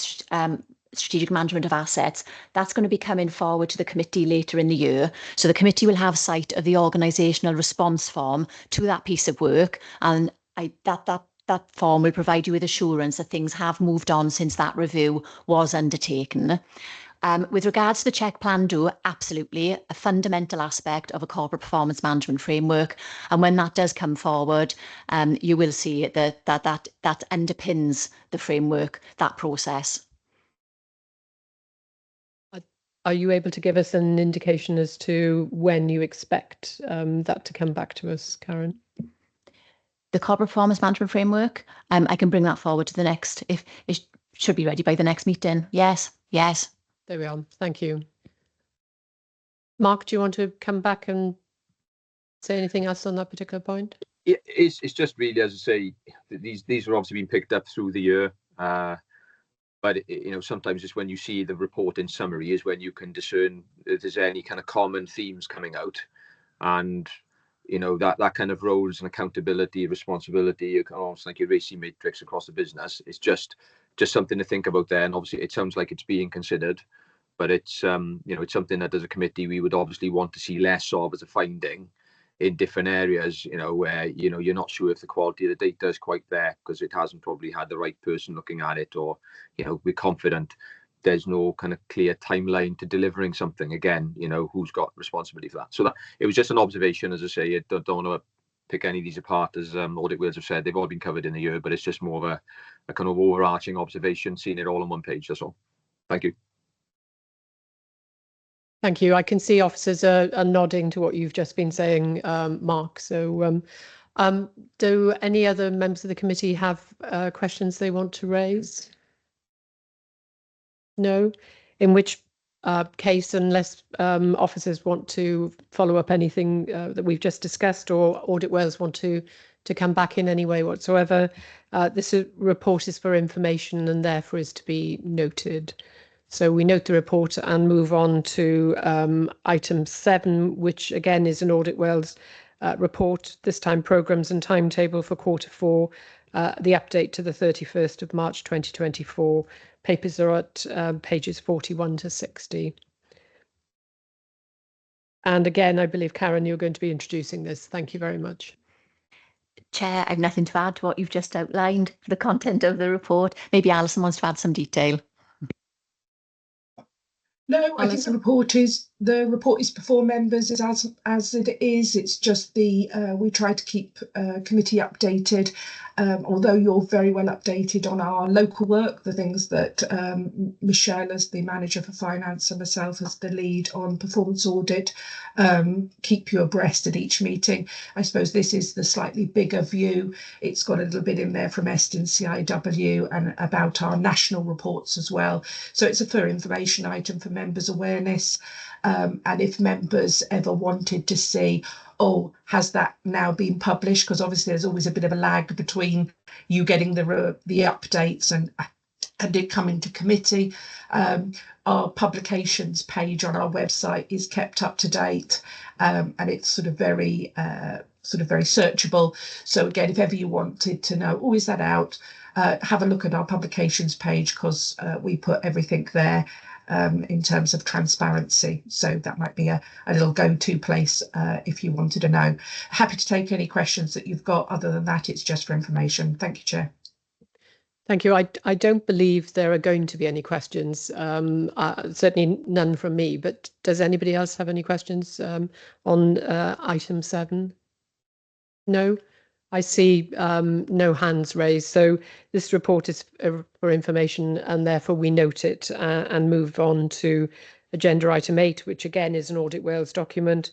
strategic management of assets, that's going to be coming forward to the committee later in the year. So the committee will have sight of the organisational response form to that piece of work, and that form will provide you with assurance that things have moved on since that review was undertaken. With regards to the check plan do, absolutely a fundamental aspect of a corporate performance management framework. And when that does come forward, you will see that underpins the framework, that process. Are you able to give us an indication as to when you expect that to come back to us, Karen? The corporate performance management framework, I can bring that forward to the next, if it should be ready by the next meeting. Yes. There we are. Thank you. Mark, do you want to come back and say anything else on that particular point? It's just really, as I say, these are obviously being picked up through the year, but sometimes it's when you see the report in summary is when you can discern if there's any kind of common themes coming out, and that kind of roles and accountability, responsibility, almost like your RACI matrix across the business. It's just something to think about there, and obviously it sounds like it's being considered, but it's it's something that as a committee we would obviously want to see less of as a finding in different areas, where you're not sure if the quality of the data is quite there because it hasn't probably had the right person looking at it, or we're confident there's no kind of clear timeline to delivering something. Again, who's got responsibility for that? So that it was just an observation. As I say, I don't want to pick any of these apart, as Audit Wales have said. They've all been covered in the year, but it's just more of a kind of overarching observation, seeing it all on one page. That's all. Thank you. Thank you. I can see officers are nodding to what you've just been saying, Mark. So do any other members of the committee have questions they want to raise? No. in which case, unless officers want to follow up anything that we've just discussed, or Audit Wales want to come back in any way whatsoever, this report is for information and therefore is to be noted. So we note the report and move on to item 7, which again is an Audit Wales report, this time programmes and timetable for Q4, the update to the 31st of March 2024. Papers are at pages 41 to 60. And again, I believe, Karen, you're going to be introducing this. Thank you very much. Chair, I've nothing to add to what you've just outlined for the content of the report. Maybe Alison wants to add some detail. No, I think the report is before members as it is. It's just we try to keep committee updated. Although you're very well updated on our local work, the things that Michelle as the manager for finance and myself as the lead on performance audit keep you abreast at each meeting. I suppose this is the slightly bigger view. It's got a little bit in there from Eston CIW and about our national reports as well. So it's a for information item for members' awareness. And if members ever wanted to see, oh, has that now been published? Because obviously there's always a bit of a lag between you getting the updates and it coming to committee. Our publications page on our website is kept up to date, and it's sort of very searchable. So again, if ever you wanted to know, oh, is that out? Have a look at our publications page, because we put everything there. In terms of transparency, so that might be a little go-to place if you wanted to know. Happy to take any questions that you've got. Other than that, it's just for information. Thank you, Chair. Thank you. I don't believe there are going to be any questions, certainly none from me, but does anybody else have any questions on item 7? No? I see no hands raised, so this report is for information and therefore we note it and move on to agenda item 8, which again is an Audit Wales document.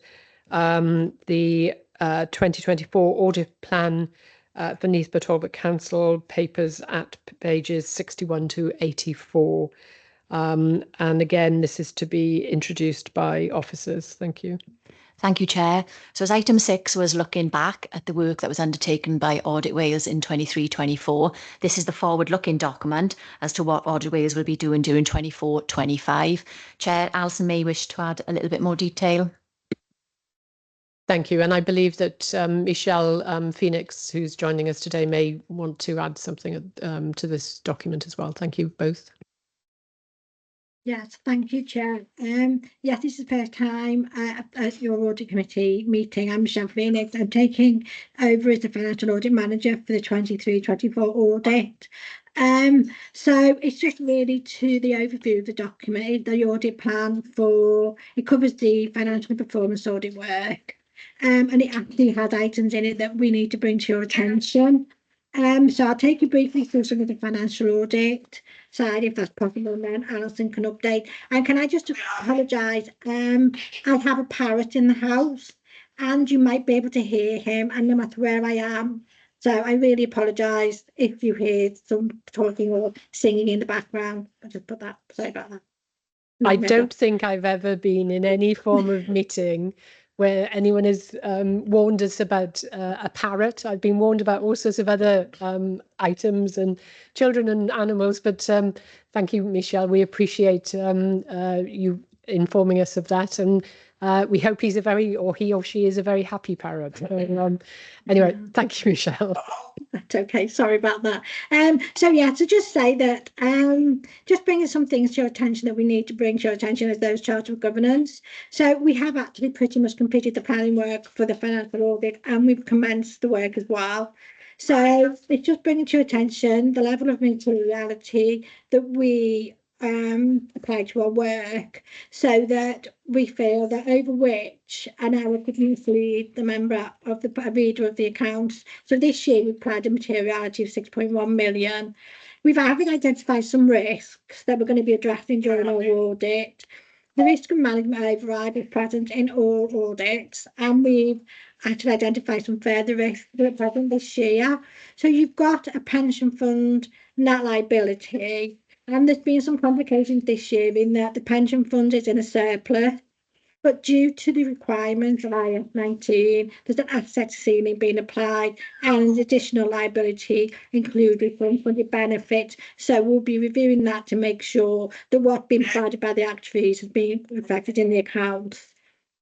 The 2024 audit plan for Neath Talbot Council, papers at pages 61 to 84. And again, this is to be introduced by officers. Thank you. Thank you, Chair. So as item 6 was looking back at the work that was undertaken by Audit Wales in 23-24, this is the forward-looking document as to what Audit Wales will be doing during 24-25. Chair, Alison may wish to add a little bit more detail. Thank you. And I believe that Michelle Phoenix, who's joining us today, may want to add something to this document as well. Thank you both. Yes, thank you, Chair. Yes, this is the first time at your audit committee meeting. I'm Michelle Phoenix. I'm taking over as the financial audit manager for the 23-24 audit. So it's just really to the overview of the document, the audit plan it covers the financial performance audit work. And it actually has items in it that we need to bring to your attention. So I'll take you briefly through some of the financial audit side, if that's possible, and then Alison can update. And can I just apologise? I have a parrot in the house, and you might be able to hear him, and no matter where I am. So I really apologise if you hear some talking or singing in the background. I'll just put that. Sorry about that. I don't think I've ever been in any form of meeting where anyone has warned us about a parrot. I've been warned about all sorts of other items and children and animals, but thank you, Michelle. We appreciate you informing us of that, and we hope he or she is a very happy parrot. So, anyway, thank you, Michelle. That's okay. Sorry about that. So just say that just bringing some things to your attention that we need to bring to your attention as those charter of governance. So we have actually pretty much completed the planning work for the financial audit, and we've commenced the work as well. So it's just bringing to your attention the level of materiality that we apply to our work, so that we feel that over which an error could mislead the member of the reader of the accounts. So this year we applied a materiality of 6.1 million. We've identified some risks that we're going to be addressing during our audit. The risk of management override is present in all audits, and we've actually identified some further risks that are present this year. So you've got a pension fund net liability And there's been some complications this year in that the pension fund is in a surplus, but due to the requirements of IF19, there's an asset ceiling being applied and additional liability included from funded benefits. So we'll be reviewing that to make sure that what's been provided by the actuaries has been reflected in the accounts.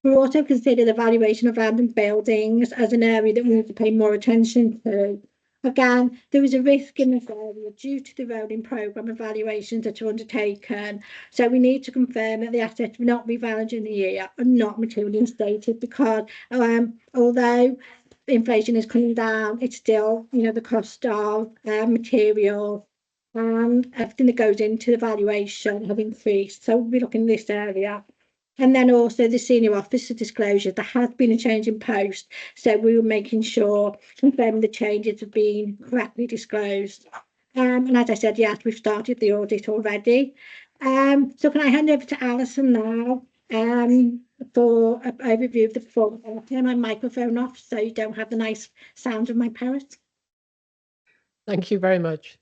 We'll also consider the valuation of land and buildings as an area that we need to pay more attention to. Again, there is a risk in this area due to the rolling programme evaluations that are undertaken. So we need to confirm that the assets will not be valued in the year and not materially instated, because although inflation is coming down, it's still, the cost of material and everything that goes into the valuation have increased. So we'll be looking at this area. And then also the senior officer disclosure, there has been a change in post. So we were making sure, confirming the changes have been correctly disclosed. And as I said, yes, we've started the audit already. So can I hand over to Alison now for an overview of the performance? I'll turn my microphone off so you don't have the nice sound of my parrot. Thank you very much.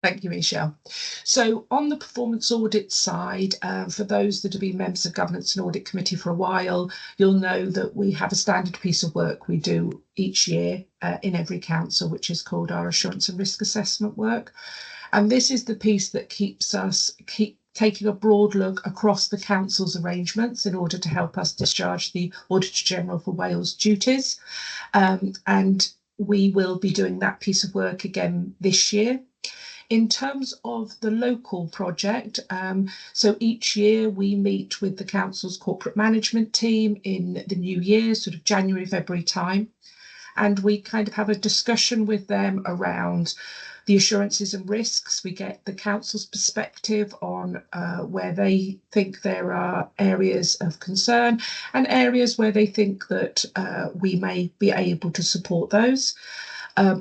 Thank you, Michelle. So on the performance audit side, for those that have been members of Governance and Audit Committee for a while, you'll know that we have a standard piece of work we do each year in every council, which is called our Assurance and Risk Assessment work. And this is the piece that keeps us taking a broad look across the council's arrangements in order to help us discharge the Auditor General for Wales duties. And we will be doing that piece of work again this year. In terms of the local project, so each year we meet with the council's corporate management team in the new year, sort of January, February time, and we kind of have a discussion with them around the assurances and risks. We get the council's perspective on where they think there are areas of concern and areas where they think that we may be able to support those.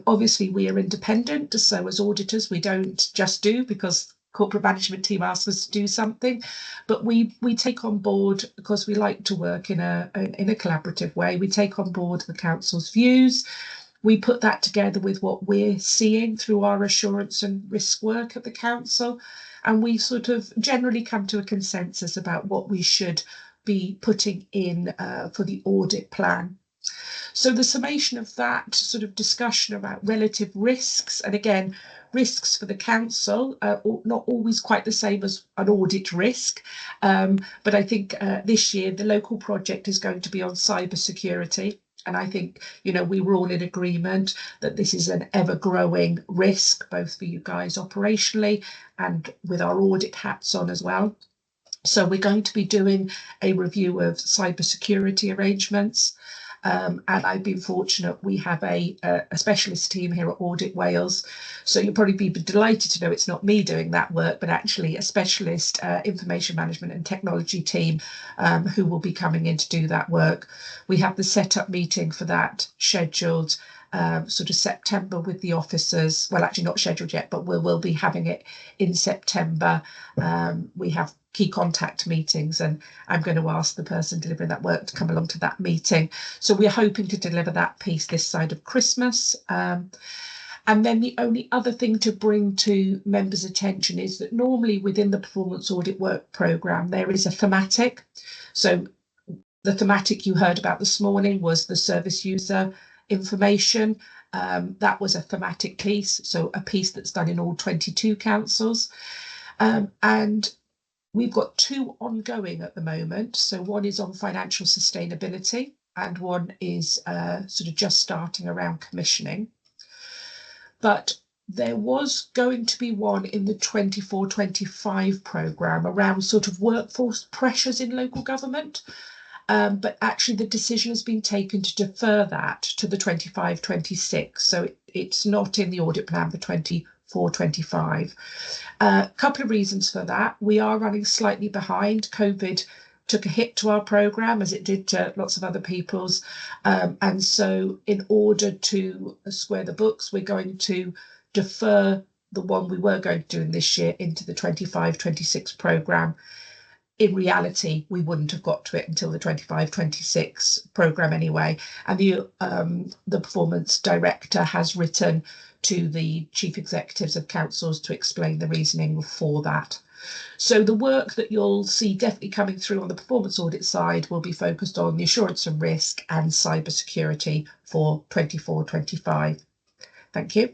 Obviously, we are independent, so as auditors, we don't just do because corporate management team asks us to do something, but we take on board, because we like to work in a collaborative way. We take on board the council's views. We put that together with what we're seeing through our assurance and risk work at the council, and we sort of generally come to a consensus about what we should be putting in for the audit plan. So the summation of that sort of discussion about relative risks, and again, risks for the council are not always quite the same as an audit risk, but I think this year the local project is going to be on cyber security. And I think, we were all in agreement that this is an ever-growing risk, both for you guys operationally and with our audit hats on as well. So we're going to be doing a review of cyber security arrangements. And I've been fortunate, we have a specialist team here at Audit Wales. So you'll probably be delighted to know it's not me doing that work, but actually a specialist information management and technology team who will be coming in to do that work. We have the setup meeting for that scheduled sort of September with the officers. Well, actually not scheduled yet, but we'll be having it in September. We have key contact meetings, and I'm going to ask the person delivering that work to come along to that meeting. So we're hoping to deliver that piece this side of Christmas. And then the only other thing to bring to members' attention is that normally within the performance audit work programme, there is a thematic. So the thematic you heard about this morning was the service user information. That was a thematic piece, so a piece that's done in all 22 councils. And we've got two ongoing at the moment. So one is on financial sustainability and one is sort of just starting around commissioning. But there was going to be one in the 24-25 programme around sort of workforce pressures in local government. But actually the decision has been taken to defer that to the 25-26. So it's not in the audit plan for 24-25. A couple of reasons for that. We are running slightly behind. COVID took a hit to our programme, as it did to lots of other people's. And so in order to square the books, we're going to defer the one we were going to do in this year into the 25-26 programme. in reality, we wouldn't have got to it until the 25-26 programme anyway. And the performance director has written to the chief executives of councils to explain the reasoning for that. So the work that you'll see definitely coming through on the performance audit side will be focused on the assurance and risk and cyber security for 24-25. Thank you.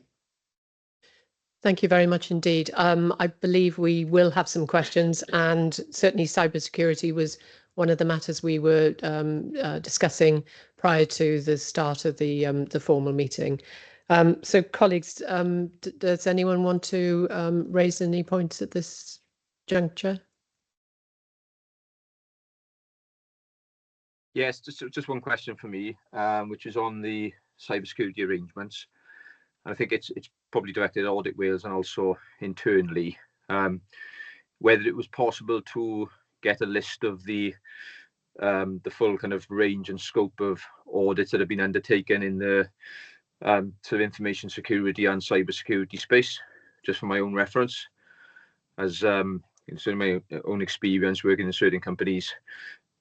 Thank you very much indeed. I believe we will have some questions, and certainly cybersecurity was one of the matters we were discussing prior to the start of the formal meeting. So, colleagues, does anyone want to raise any points at this juncture? Yes, just one question for me, which is on the cybersecurity arrangements. And I think it's probably directed at Audit Wales and also internally, whether it was possible to get a list of the full kind of range and scope of audits that have been undertaken in the sort of information security and cybersecurity space, just for my own reference, as in my own experience working in certain companies,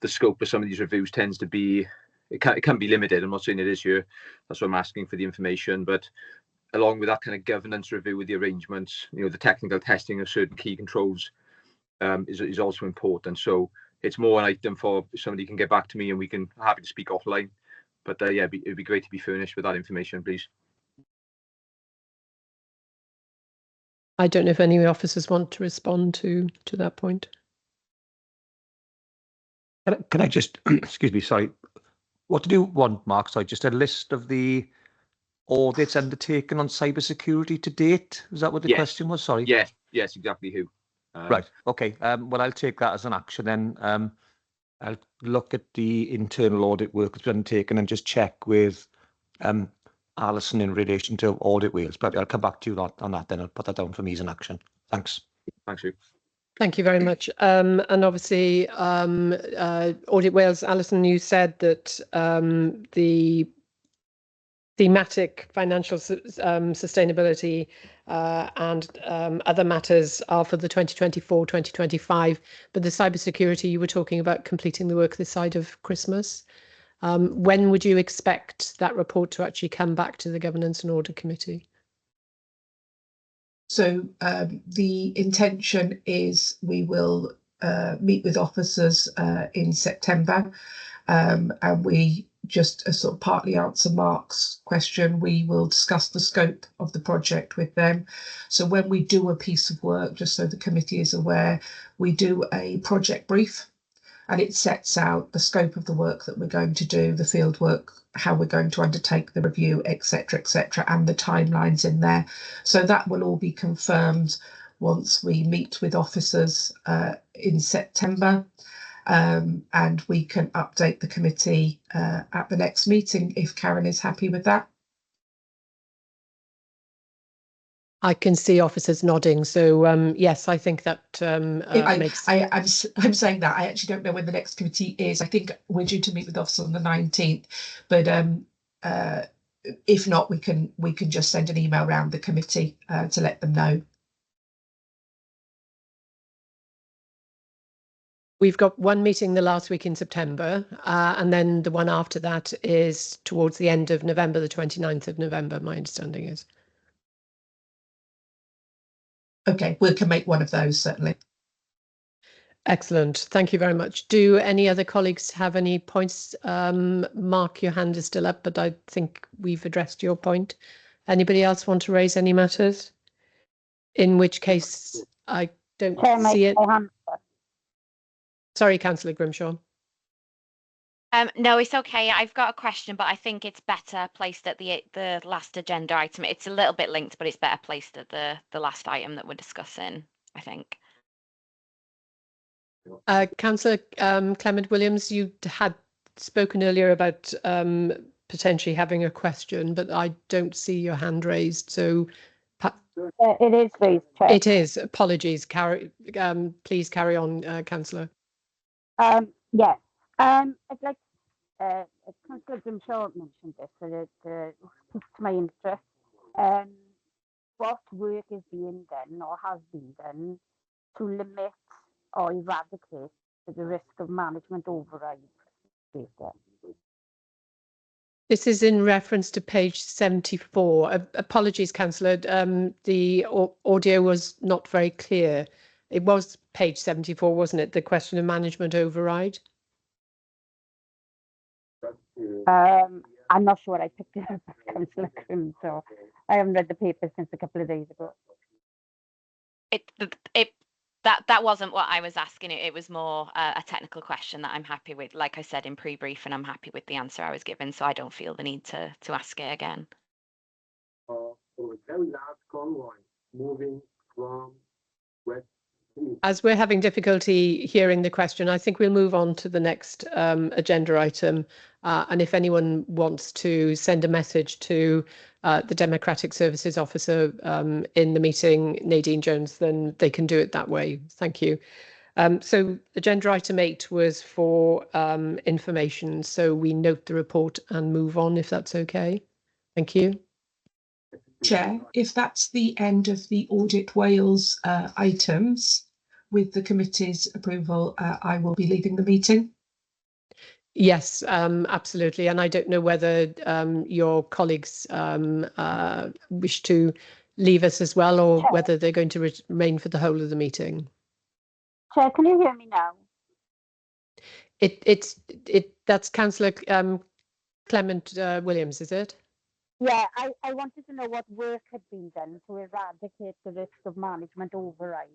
the scope of some of these reviews tends to be, it can be limited. I'm not saying it is here, that's why I'm asking for the information, but along with that kind of governance review with the arrangements, the technical testing of certain key controls is also important. So it's more an item for somebody can get back to me and we can happy to speak offline. But yeah, it'd be great to be furnished with that information, please. I don't know if any officers want to respond to that point. Can I just, excuse me, sorry. What do you want, Mark? Sorry, just a list of the audits undertaken on cybersecurity to date? Is that what the question was? Sorry. Yes, exactly who. Right, okay. Well, I'll take that as an action then. I'll look at the internal audit work that's been undertaken and just check with Alison in relation to Audit Wales. But I'll come back to you on that then. I'll put that down for me as an action. Thanks. Thanks, Hugh. Thank you very much. And obviously, Audit Wales, Alison, you said that the thematic financial sustainability and other matters are for the 2024-2025, but the cybersecurity, you were talking about completing the work this side of Christmas. When would you expect that report to actually come back to the Governance and Audit Committee? So the intention is we will meet with officers in September, and we just sort of partly answer Mark's question. We will discuss the scope of the project with them. So when we do a piece of work, just so the committee is aware, we do a project brief, and it sets out the scope of the work that we're going to do, the field work, how we're going to undertake the review, etc., and the timelines in there. So that will all be confirmed once we meet with officers in September, and we can update the committee at the next meeting if Karen is happy with that. I can see officers nodding, so yes, I think that makes. I'm saying that I actually don't know when the next committee is. I think we're due to meet with officers on the 19th, but if not, we can just send an email around the committee to let them know. We've got one meeting the last week in September, and then the one after that is towards the end of November, the 29th of November, my understanding is. Okay, we can make one of those, certainly. Excellent. Thank you very much. Do any other colleagues have any points? Mark, your hand is still up, but I think we've addressed your point. Anybody else want to raise any matters? In which case, I don't see it. Sorry, Councillor Grimshaw. No, it's okay. I've got a question, but I think it's better placed at the last agenda item. It's a little bit linked, but it's better placed at the last item that we're discussing, I think. Councillor Clement Williams, you had spoken earlier about potentially having a question, but I don't see your hand raised. So it is raised, Chair. It is. Apologies. Please carry on, Councillor. Yeah. I'd like, Councillor Grimshaw mentioned this, so it piques my interest. What work is being done or has been done to limit or eradicate to the risk of management override data. This is in reference to page 74. Apologies, Councillor. The audio was not very clear. It was page 74, wasn't it? The question of management override. I'm not sure I picked it up, Councillor Crim, so I haven't read the paper since a couple of days ago. That wasn't what I was asking. It was more a technical question that I'm happy with. Like I said in pre-briefing, I'm happy with the answer I was given, so I don't feel the need to ask it again. So a very large convoy moving from west. As we're having difficulty hearing the question, I think we'll move on to the next agenda item. And if anyone wants to send a message to the Democratic Services Officer in the meeting, Nadine Jones, then they can do it that way. Thank you. So agenda item 8 was for information. So we note the report and move on, if that's okay. Thank you. Chair, if that's the end of the Audit Wales items, with the committee's approval, I will be leaving the meeting. Yes, absolutely. And I don't know whether your colleagues wish to leave us as well, or whether they're going to remain for the whole of the meeting. Chair, can you hear me now? That's Councillor Clement Williams, is it? Yeah, I wanted to know what work had been done to eradicate the risk of management override.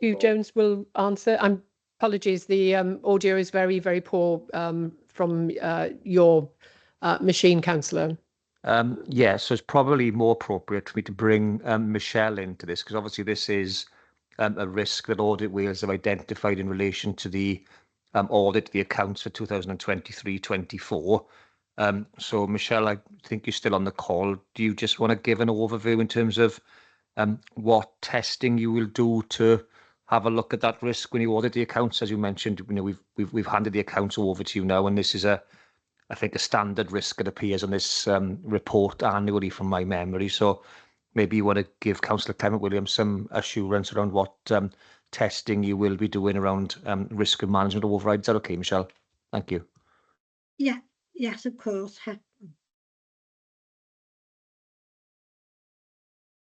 Hugh Jones will answer. Apologies, the audio is very, very poor from your machine, Councillor. Yeah, so it's probably more appropriate for me to bring Michelle into this, because obviously this is a risk that Audit Wales have identified in relation to the audit of the accounts for 2023-24. So Michelle, I think you're still on the call. Do you just want to give an overview in terms of what testing you will do to have a look at that risk when you audit the accounts? As you mentioned, you know, we've handed the accounts over to you now, and this is I think a standard risk that appears on this report annually from my memory. So maybe you want to give Councillor Clement Williams some assurance around what testing you will be doing around risk of management override. Is that okay, Michelle? Thank you. Yeah, yes, of course.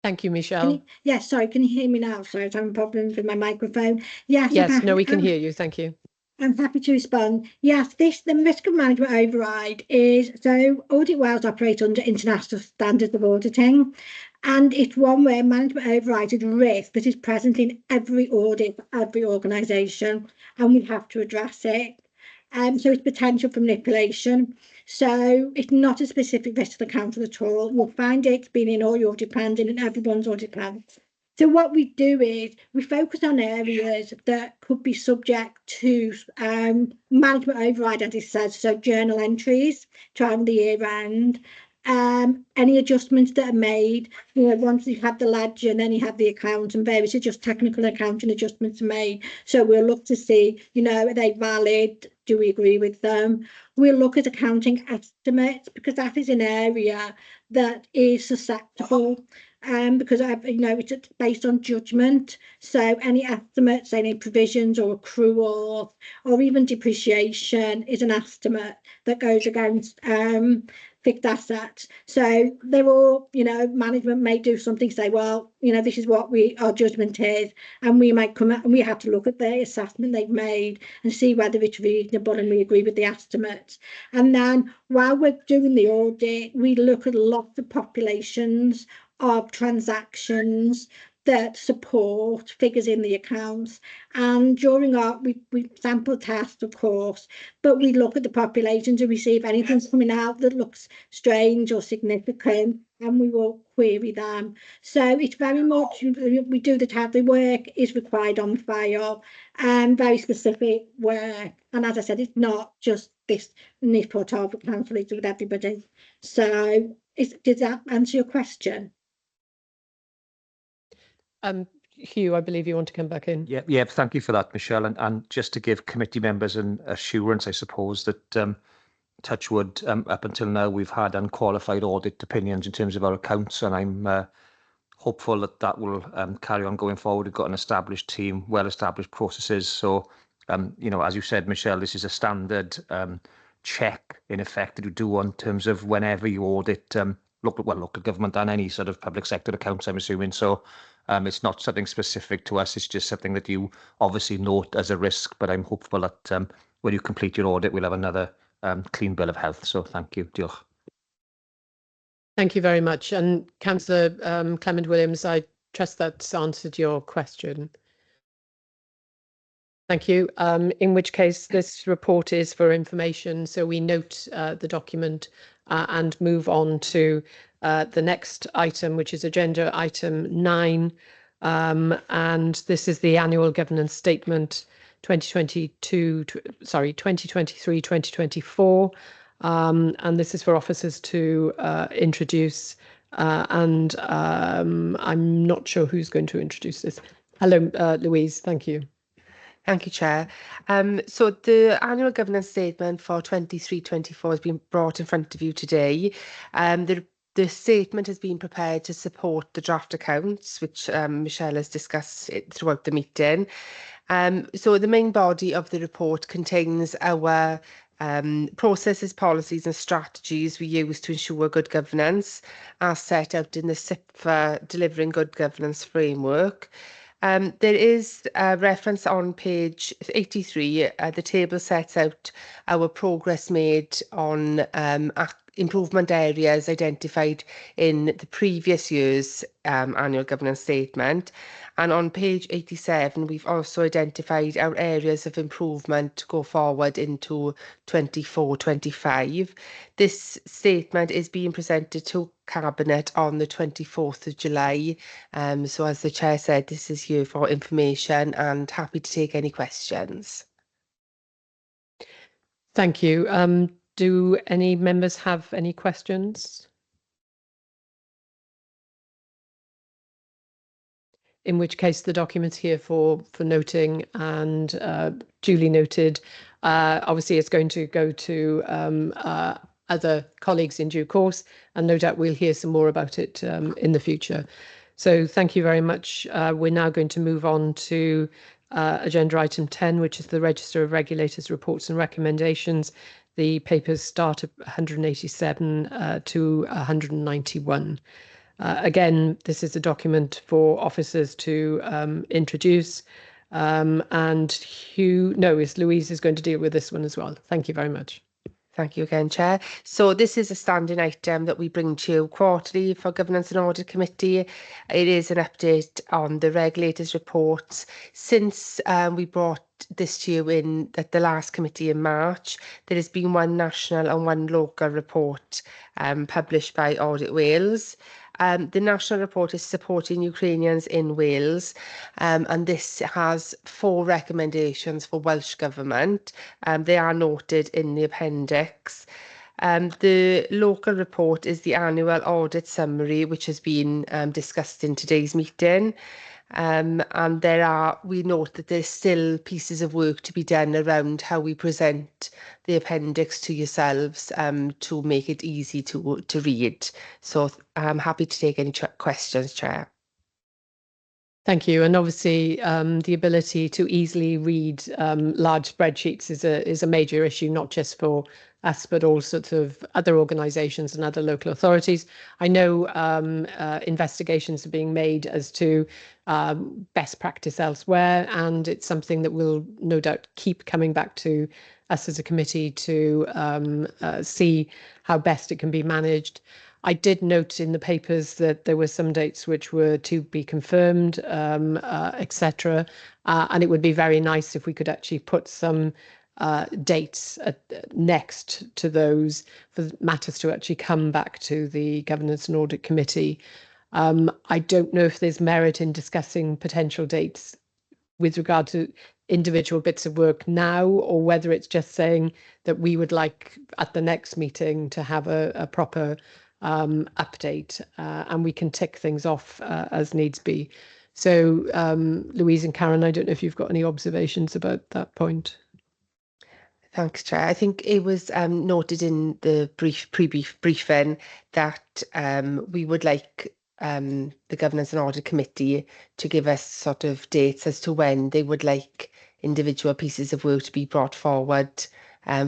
Thank you, Michelle. Yes, sorry, can you hear me now? Sorry, I was having problems with my microphone. Yes, no, we can hear you. Thank you. I'm happy to respond. Yes, the risk of management override is, so Audit Wales operate under international standards of auditing, and it's one where management override is a risk that is present in every audit for every organisation, and we have to address it. So it's potential for manipulation. So it's not a specific risk to the council at all. You'll find it's been in all your audit plans and in everyone's audit plans. So what we do is we focus on areas that could be subject to management override, as it says, so journal entries to the year end, any adjustments that are made, you know, once you have the ledger and then you have the account and various just technical accounting adjustments are made. So we'll look to see, you know, are they valid? Do we agree with them? We'll look at accounting estimates, because that is an area that is susceptible. Because it's based on judgment. So any estimates, any provisions or accruals or even depreciation is an estimate that goes against fixed assets. So they're all, you know, management may do something, say, well, you know, this is what our judgment is, and we might come out and we have to look at the assessment they've made and see whether it's reasonable and we agree with the estimates. And then while we're doing the audit, we look at lots of populations of transactions that support figures in the accounts, and during our we sample test, of course, but we look at the populations and we see if anything's coming out that looks strange or significant, and we will query them. So it's very much, we do the work is required on file, and very specific work. And as I said, it's not just this Neath Port Talbot Council, it's with everybody. So did that answer your question? Hugh, I believe you want to come back in. Yeah, thank you for that, Michelle. And just to give committee members an assurance, I suppose, that Touchwood, up until now, we've had unqualified audit opinions in terms of our accounts, and I'm hopeful that that will carry on going forward. We've got an established team, well-established processes. So, you know, as you said, Michelle, this is a standard check, in effect, that you do in terms of whenever you audit local government and any sort of public sector accounts, I'm assuming. So it's not something specific to us. It's just something that you obviously note as a risk. But I'm hopeful that when you complete your audit, we'll have another clean bill of health. So thank you. Diolch. Thank you very much. And Councillor Clement Williams, I trust that's answered your question. Thank you. In which case, this report is for information. So we note the document and move on to the next item, which is agenda item 9. And this is the annual governance statement 2023-2024. And this is for officers to introduce. And I'm not sure who's going to introduce this. Hello, Louise. Thank you. Thank you, Chair. So the annual governance statement for 23-24 has been brought in front of you today. The statement has been prepared to support the draft accounts, which Michelle has discussed throughout the meeting. So the main body of the report contains our processes, policies and strategies we use to ensure good governance, as set out in the SIPFA Delivering Good Governance Framework. There is a reference on page 83. The table sets out our progress made on improvement areas identified in the previous year's annual governance statement. And on page 87, we've also identified our areas of improvement to go forward into 24-25. This statement is being presented to Cabinet on the 24th of July. So as the Chair said, this is here for information and happy to take any questions. Thank you. Do any members have any questions? In which case the document's here for noting and duly noted. Obviously, it's going to go to other colleagues in due course, and no doubt we'll hear some more about it in the future. So thank you very much. We're now going to move on to agenda item 10, which is the Register of Regulators Reports and Recommendations. The papers start at 187 to 191. Again, this is a document for officers to introduce. Louise is going to deal with this one as well. Thank you very much. Thank you again, Chair. So this is a standing item that we bring to you quarterly for Governance and Audit Committee. It is an update on the regulators' reports. Since we brought this to you in at the last committee in March, there has been one national and one local report published by Audit Wales. The national report is supporting Ukrainians in Wales, and this has 4 recommendations for Welsh Government. They are noted in the appendix. The local report is the annual audit summary, which has been discussed in today's meeting. And we note that there's still pieces of work to be done around how we present the appendix to yourselves to make it easy to read. So I'm happy to take any questions, Chair. Thank you. And obviously, the ability to easily read large spreadsheets is a major issue, not just for us, but all sorts of other organisations and other local authorities. I know investigations are being made as to best practice elsewhere, and it's something that will no doubt keep coming back to us as a committee to see how best it can be managed. I did note in the papers that there were some dates which were to be confirmed, etc. And it would be very nice if we could actually put some dates next to those for matters to actually come back to the Governance and Audit Committee. I don't know if there's merit in discussing potential dates with regard to individual bits of work now, or whether it's just saying that we would like at the next meeting to have a proper update, and we can tick things off as needs be. So Louise and Karen, I don't know if you've got any observations about that point. Thanks, Chair. I think it was noted in the pre-briefing that we would like the Governance and Audit Committee to give us sort of dates as to when they would like individual pieces of work to be brought forward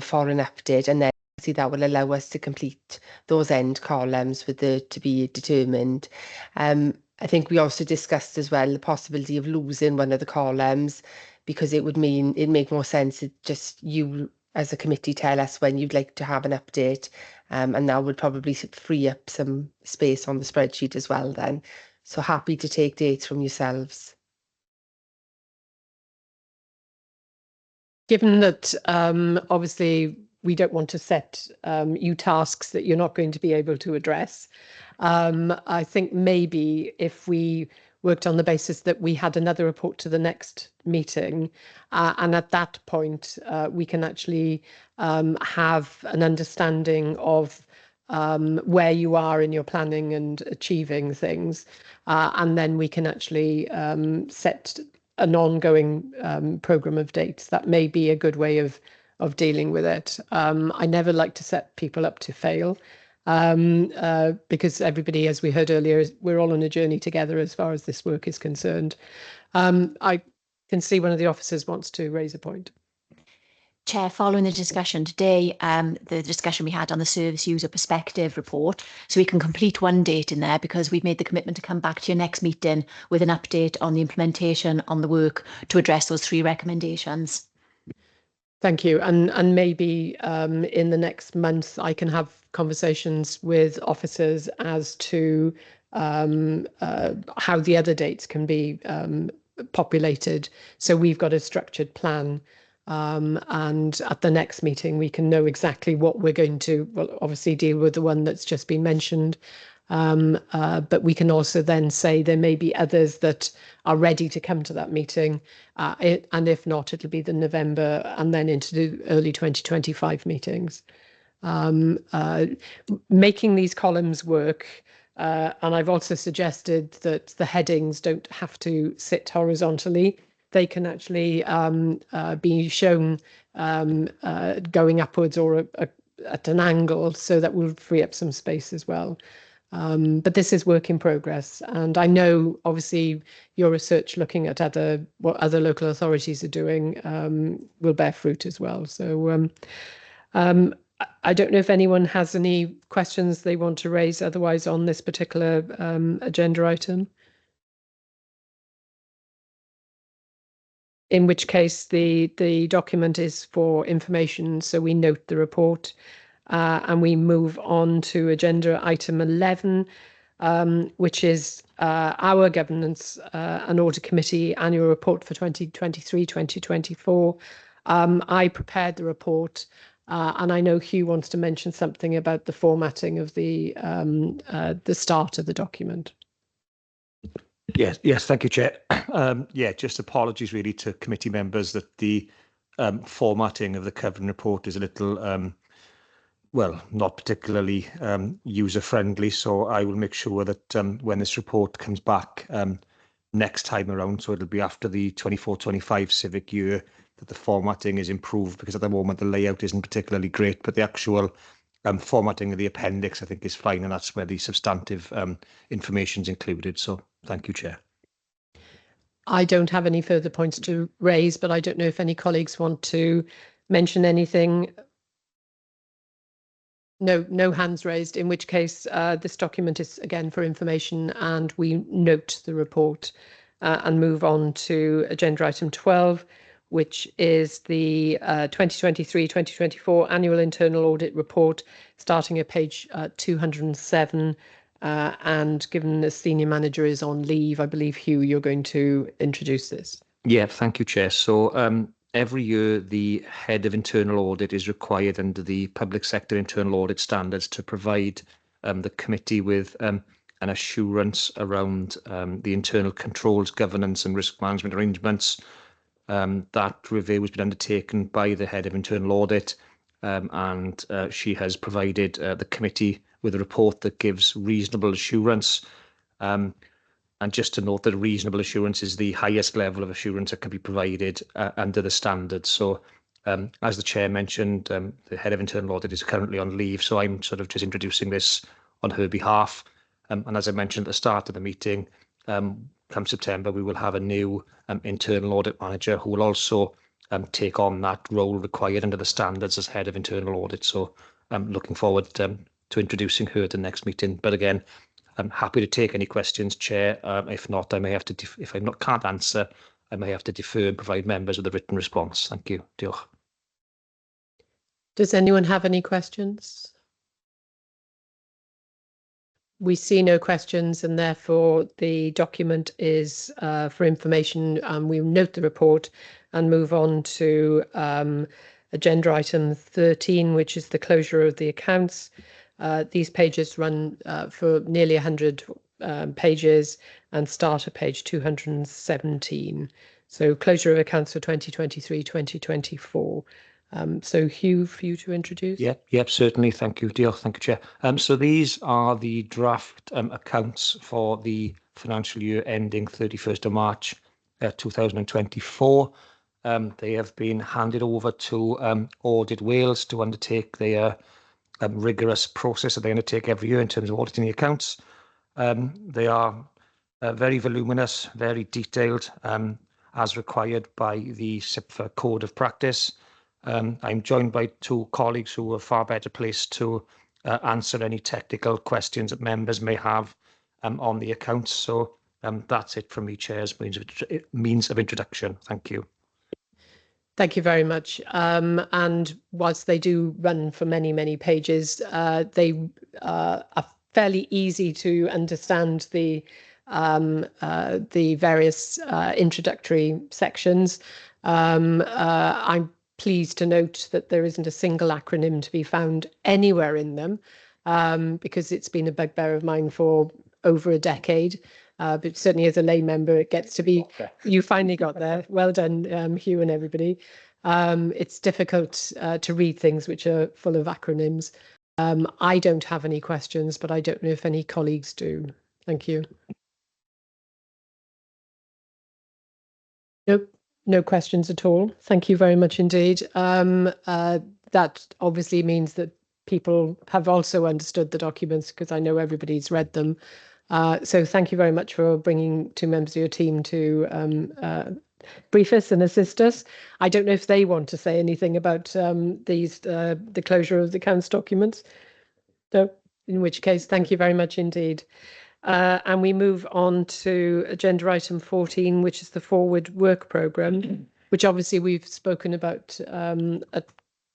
for an update, and then obviously that will allow us to complete those end columns with the to be determined. I think we also discussed as well the possibility of losing one of the columns, because it would mean it'd make more sense that just you as a committee tell us when you'd like to have an update, and that would probably free up some space on the spreadsheet as well then. So happy to take dates from yourselves. Given that obviously we don't want to set you tasks that you're not going to be able to address, I think maybe if we worked on the basis that we had another report to the next meeting, and at that point we can actually have an understanding of where you are in your planning and achieving things, and then we can actually set an ongoing program of dates. That may be a good way of dealing with it. I never like to set people up to fail, because everybody, as we heard earlier, we're all on a journey together as far as this work is concerned. I can see one of the officers wants to raise a point. Chair, following the discussion today, the discussion we had on the service user perspective report, so we can complete one date in there, because we've made the commitment to come back to your next meeting with an update on the implementation on the work to address those 3 recommendations. Thank you. And maybe in the next month I can have conversations with officers as to how the other dates can be populated, so we've got a structured plan. And at the next meeting, we can know exactly what we're going to, well, obviously deal with the one that's just been mentioned. But we can also then say there may be others that are ready to come to that meeting. And if not, it'll be the November and then into the early 2025 meetings. Making these columns work. And I've also suggested that the headings don't have to sit horizontally. They can actually be shown going upwards or at an angle, so that will free up some space as well. But this is work in progress, and I know obviously your research looking at what other local authorities are doing will bear fruit as well. So I don't know if anyone has any questions they want to raise otherwise on this particular agenda item. In which case the document is for information, so we note the report, and we move on to agenda item 11, which is our Governance and Audit Committee annual report for 2023-2024. I prepared the report, and I know Hugh wants to mention something about the formatting of the start of the document. Yes, thank you, Chair. Yeah, just apologies really to committee members that the formatting of the covering report is a little, well, not particularly user-friendly. So I will make sure that when this report comes back next time around, so it'll be after the 24-25 civic year, that the formatting is improved, because at the moment the layout isn't particularly great, but the actual formatting of the appendix I think is fine, and that's where the substantive information is included. So thank you, Chair. I don't have any further points to raise, but I don't know if any colleagues want to mention anything. No hands raised, in which case this document is again for information, and we note the report and move on to agenda item 12, which is the 2023-2024 annual internal audit report, starting at page 207. And given the senior manager is on leave, I believe, Hugh, you're going to introduce this. Yeah, thank you, Chair. So every year the head of internal audit is required under the public sector internal audit standards to provide the committee with an assurance around the internal controls, governance and risk management arrangements. That review has been undertaken by the head of internal audit, and she has provided the committee with a report that gives reasonable assurance. And just to note that reasonable assurance is the highest level of assurance that can be provided under the standards. So as the Chair mentioned, the head of internal audit is currently on leave, so I'm sort of just introducing this on her behalf. And as I mentioned at the start of the meeting, come September, we will have a new internal audit manager who will also take on that role required under the standards as head of internal audit. So I'm looking forward to introducing her at the next meeting. But again, I'm happy to take any questions, Chair. If not, I may have to, if I can't answer, I may have to defer and provide members with a written response. Thank you. Diolch. Does anyone have any questions? We see no questions, and therefore the document is for information. We note the report and move on to agenda item 13, which is the closure of the accounts. These pages run for nearly 100 pages and start at page 217. So closure of accounts for 2023-2024. So Hugh, for you to introduce. Yep, certainly. Thank you, Diolch. Thank you, Chair. So these are the draft accounts for the financial year ending 31st of March 2024. They have been handed over to Audit Wales to undertake their rigorous process that they undertake every year in terms of auditing the accounts. They are very voluminous, very detailed, as required by the SIPFA Code of Practice. I'm joined by two colleagues who are far better placed to answer any technical questions that members may have on the accounts. So that's it from me, Chair, as means of introduction. Thank you. Thank you very much. And whilst they do run for many, many pages, they are fairly easy to understand the various introductory sections. I'm pleased to note that there isn't a single acronym to be found anywhere in them, because it's been a bugbear of mine for over a decade. But certainly as a lay member, it gets to be, you finally got there. Well done, Hugh and everybody. It's difficult to read things which are full of acronyms. I don't have any questions, but I don't know if any colleagues do. Thank you. Nope. No questions at all. Thank you very much indeed. That obviously means that people have also understood the documents, because I know everybody's read them. So thank you very much for bringing two members of your team to brief us and assist us. I don't know if they want to say anything about the closure of the accounts documents. So in which case, thank you very much indeed. And we move on to agenda item 14, which is the forward work programme, which obviously we've spoken about at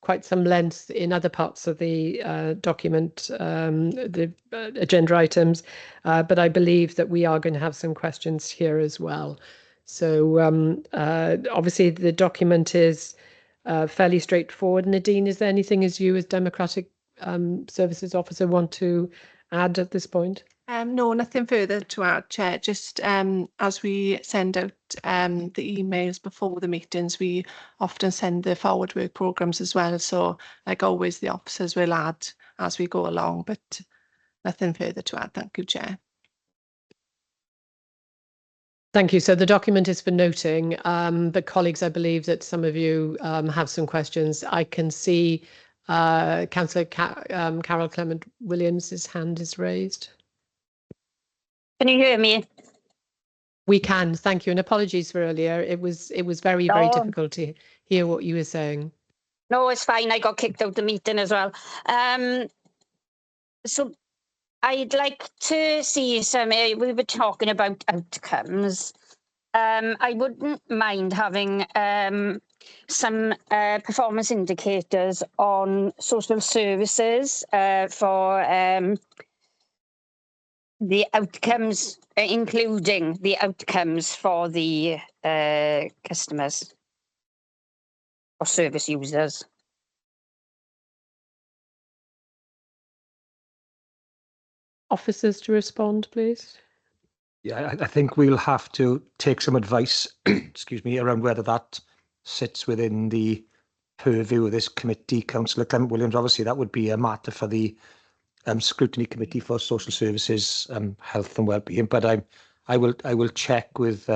quite some length in other parts of the document, the agenda items, but I believe that we are going to have some questions here as well. So obviously the document is fairly straightforward. Nadine, is there anything as you as Democratic Services Officer want to add at this point? No, nothing further to add, Chair. Just as we send out the emails before the meetings, we often send the forward work programmes as well. So like always, the officers will add as we go along, but nothing further to add. Thank you, Chair. Thank you. So the document is for noting, but colleagues, I believe that some of you have some questions. I can see Councillor Carol Clement Williams' hand is raised. Can you hear me? We can, thank you, and apologies for earlier. It was very difficult to hear what you were saying. No, it's fine. I got kicked out of the meeting as well. So I'd like to see some. We were talking about outcomes. I wouldn't mind having some performance indicators on social services for the outcomes, including the outcomes for the customers or service users. Officers to respond, please. Yeah, I think we'll have to take some advice, excuse me, around whether that sits within the purview of this committee. Councillor Clement Williams, obviously that would be a matter for the Scrutiny Committee for Social Services, Health and Wellbeing. But I will check with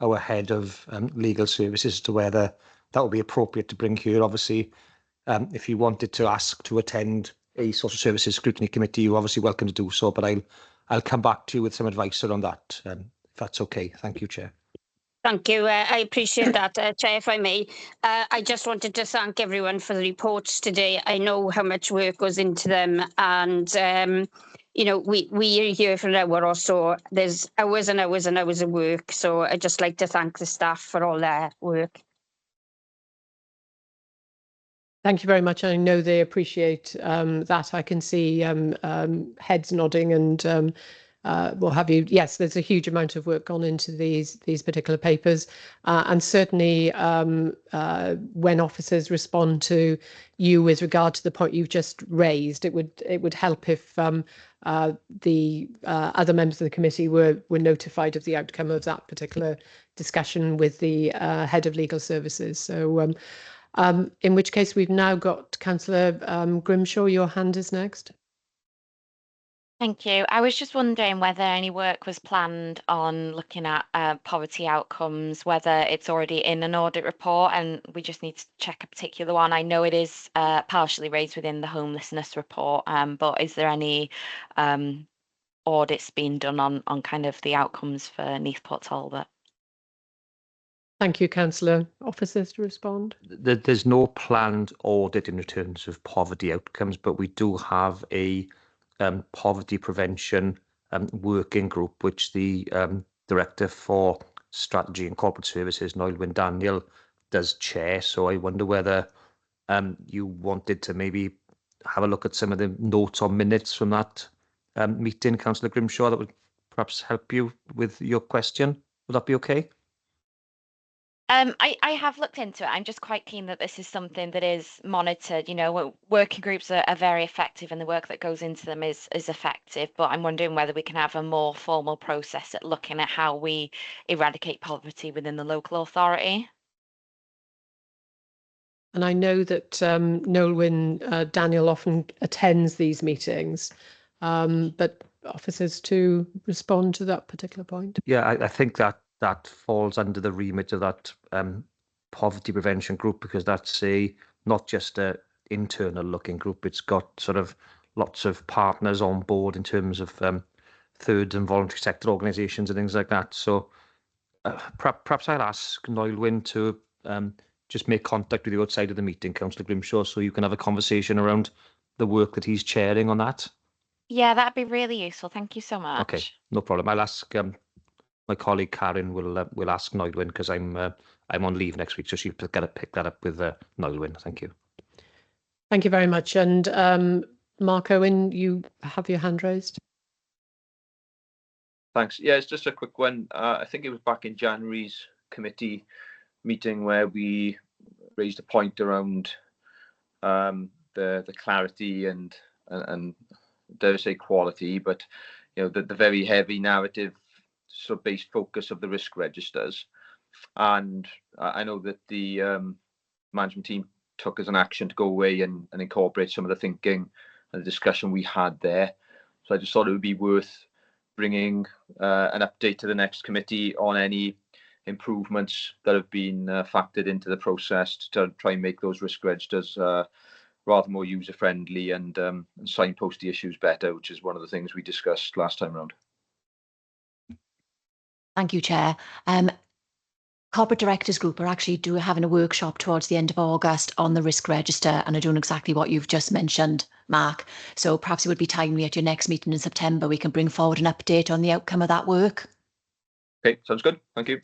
our head of legal services as to whether that would be appropriate to bring here. Obviously, if you wanted to ask to attend a Social Services Scrutiny Committee, you're obviously welcome to do so. But I'll come back to you with some advice around that, if that's okay. Thank you, Chair. Thank you. I appreciate that, Chair, if I may. I just wanted to thank everyone for the reports today. I know how much work goes into them, and you know, we are here for an hour or so. There's hours and hours and hours of work. So I'd just like to thank the staff for all their work. Thank you very much. I know they appreciate that. I can see heads nodding and what have you. Yes, there's a huge amount of work gone into these particular papers, and certainly when officers respond to you with regard to the point you've just raised, it would help if the other members of the committee were notified of the outcome of that particular discussion with the head of legal services. So. In which case, we've now got Councillor Grimshaw. Your hand is next. Thank you. I was just wondering whether any work was planned on looking at poverty outcomes, whether it's already in an audit report and we just need to check a particular one. I know it is partially raised within the homelessness report, but is there any audits being done on kind of the outcomes for Neath Port Talbot? Thank you, Councillor. Officers to respond. There's no planned audit in terms of poverty outcomes, but we do have a poverty prevention working group, which the Director for Strategy and Corporate Services, Noel Daniel, does chair. So I wonder whether you wanted to maybe have a look at some of the notes or minutes from that meeting, Councillor Grimshaw, that would perhaps help you with your question. Would that be okay? I have looked into it. I'm just quite keen that this is something that is monitored. You know, working groups are very effective and the work that goes into them is effective, but I'm wondering whether we can have a more formal process at looking at how we eradicate poverty within the local authority. And I know that Noel Daniel often attends these meetings, but officers to respond to that particular point. Yeah, I think that falls under the remit of that poverty prevention group, because that's not just a internal looking group. It's got sort of lots of partners on board in terms of third and voluntary sector organisations and things like that. So perhaps I'll ask Noel to just make contact with you outside of the meeting, Councillor Grimshaw, so you can have a conversation around the work that he's chairing on that. Yeah, that'd be really useful. Thank you so much. Okay, no problem. I'll ask my colleague Karen will ask Noel because I'm on leave next week, so she'll pick that up with Noel. Thank you. Thank you very much. And Mark Owen, you have your hand raised. Thanks. Yeah, it's just a quick one. I think it was back in January's committee meeting where we raised a point around the clarity and dare I say quality, but you know the very heavy narrative sort of based focus of the risk registers. And I know that the management team took as an action to go away and incorporate some of the thinking and the discussion we had there. So I just thought it would be worth bringing an update to the next committee on any improvements that have been factored into the process to try and make those risk registers rather more user friendly and signpost the issues better, which is one of the things we discussed last time around. Thank you, Chair. Corporate Directors Group are actually having a workshop towards the end of August on the risk register, and are doing exactly what you've just mentioned, Mark. So perhaps it would be timely at your next meeting in September we can bring forward an update on the outcome of that work. Okay, sounds good. Thank you.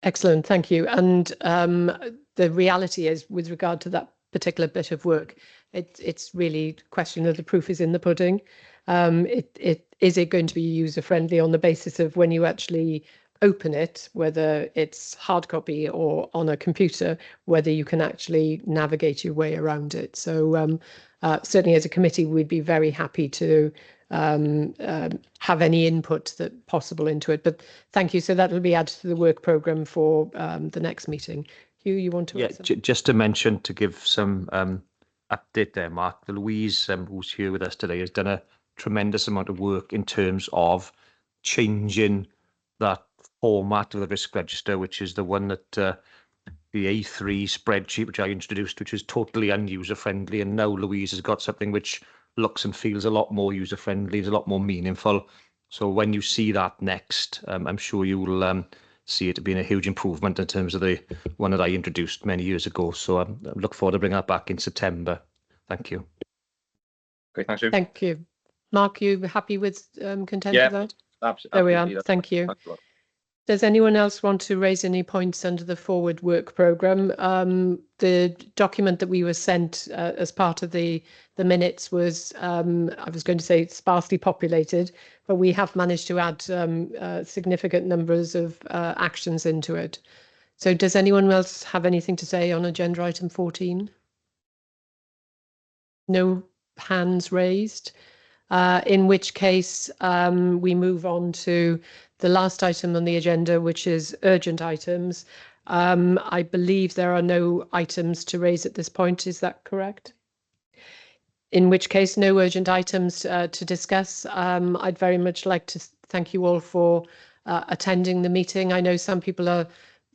Excellent, thank you. And the reality is, with regard to that particular bit of work, it's really a question of the proof is in the pudding. Is it going to be user friendly on the basis of when you actually open it, whether it's hard copy or on a computer, whether you can actually navigate your way around it. So certainly as a committee, we'd be very happy to have any input that possible into it. But thank you. So that will be added to the work programme for the next meeting. Hugh, you want to? Yeah, just to mention, to give some update there, Mark, Louise, who's here with us today, has done a tremendous amount of work in terms of changing that format of the risk register, which is the one that the A3 spreadsheet which I introduced, which is totally user friendly, and now Louise has got something which looks and feels a lot more user-friendly, is a lot more meaningful. So when you see that next, I'm sure you will see it being a huge improvement in terms of the one that I introduced many years ago. So I look forward to bringing that back in September. Thank you. Great, thanks, Sue. Thank you. Mark, you happy with content Yeah, with that? absolutely. There we are. Thank you. Does anyone else want to raise any points under the forward work programme? The document that we were sent as part of the minutes was, I was going to say sparsely populated, but we have managed to add significant numbers of actions into it. So does anyone else have anything to say on agenda item 14? No hands raised. In which case we move on to the last item on the agenda, which is urgent items. I believe there are no items to raise at this point. Is that correct? In which case, no urgent items to discuss. I'd very much like to thank you all for attending the meeting. I know some people are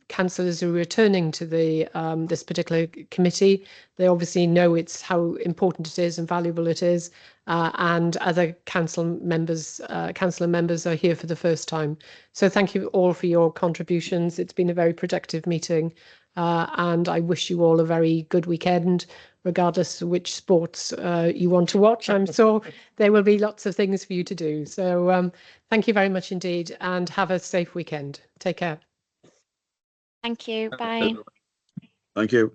councillors who are returning to the this particular committee. They obviously know it's how important it is and valuable it is, and other council members, councillor members are here for the first time. So thank you all for your contributions. It's been a very productive meeting, and I wish you all a very good weekend, regardless of which sports you want to watch. I'm sure there will be lots of things for you to do. So thank you very much indeed, and have a safe weekend. Take care. Thank you. Bye. Thank you.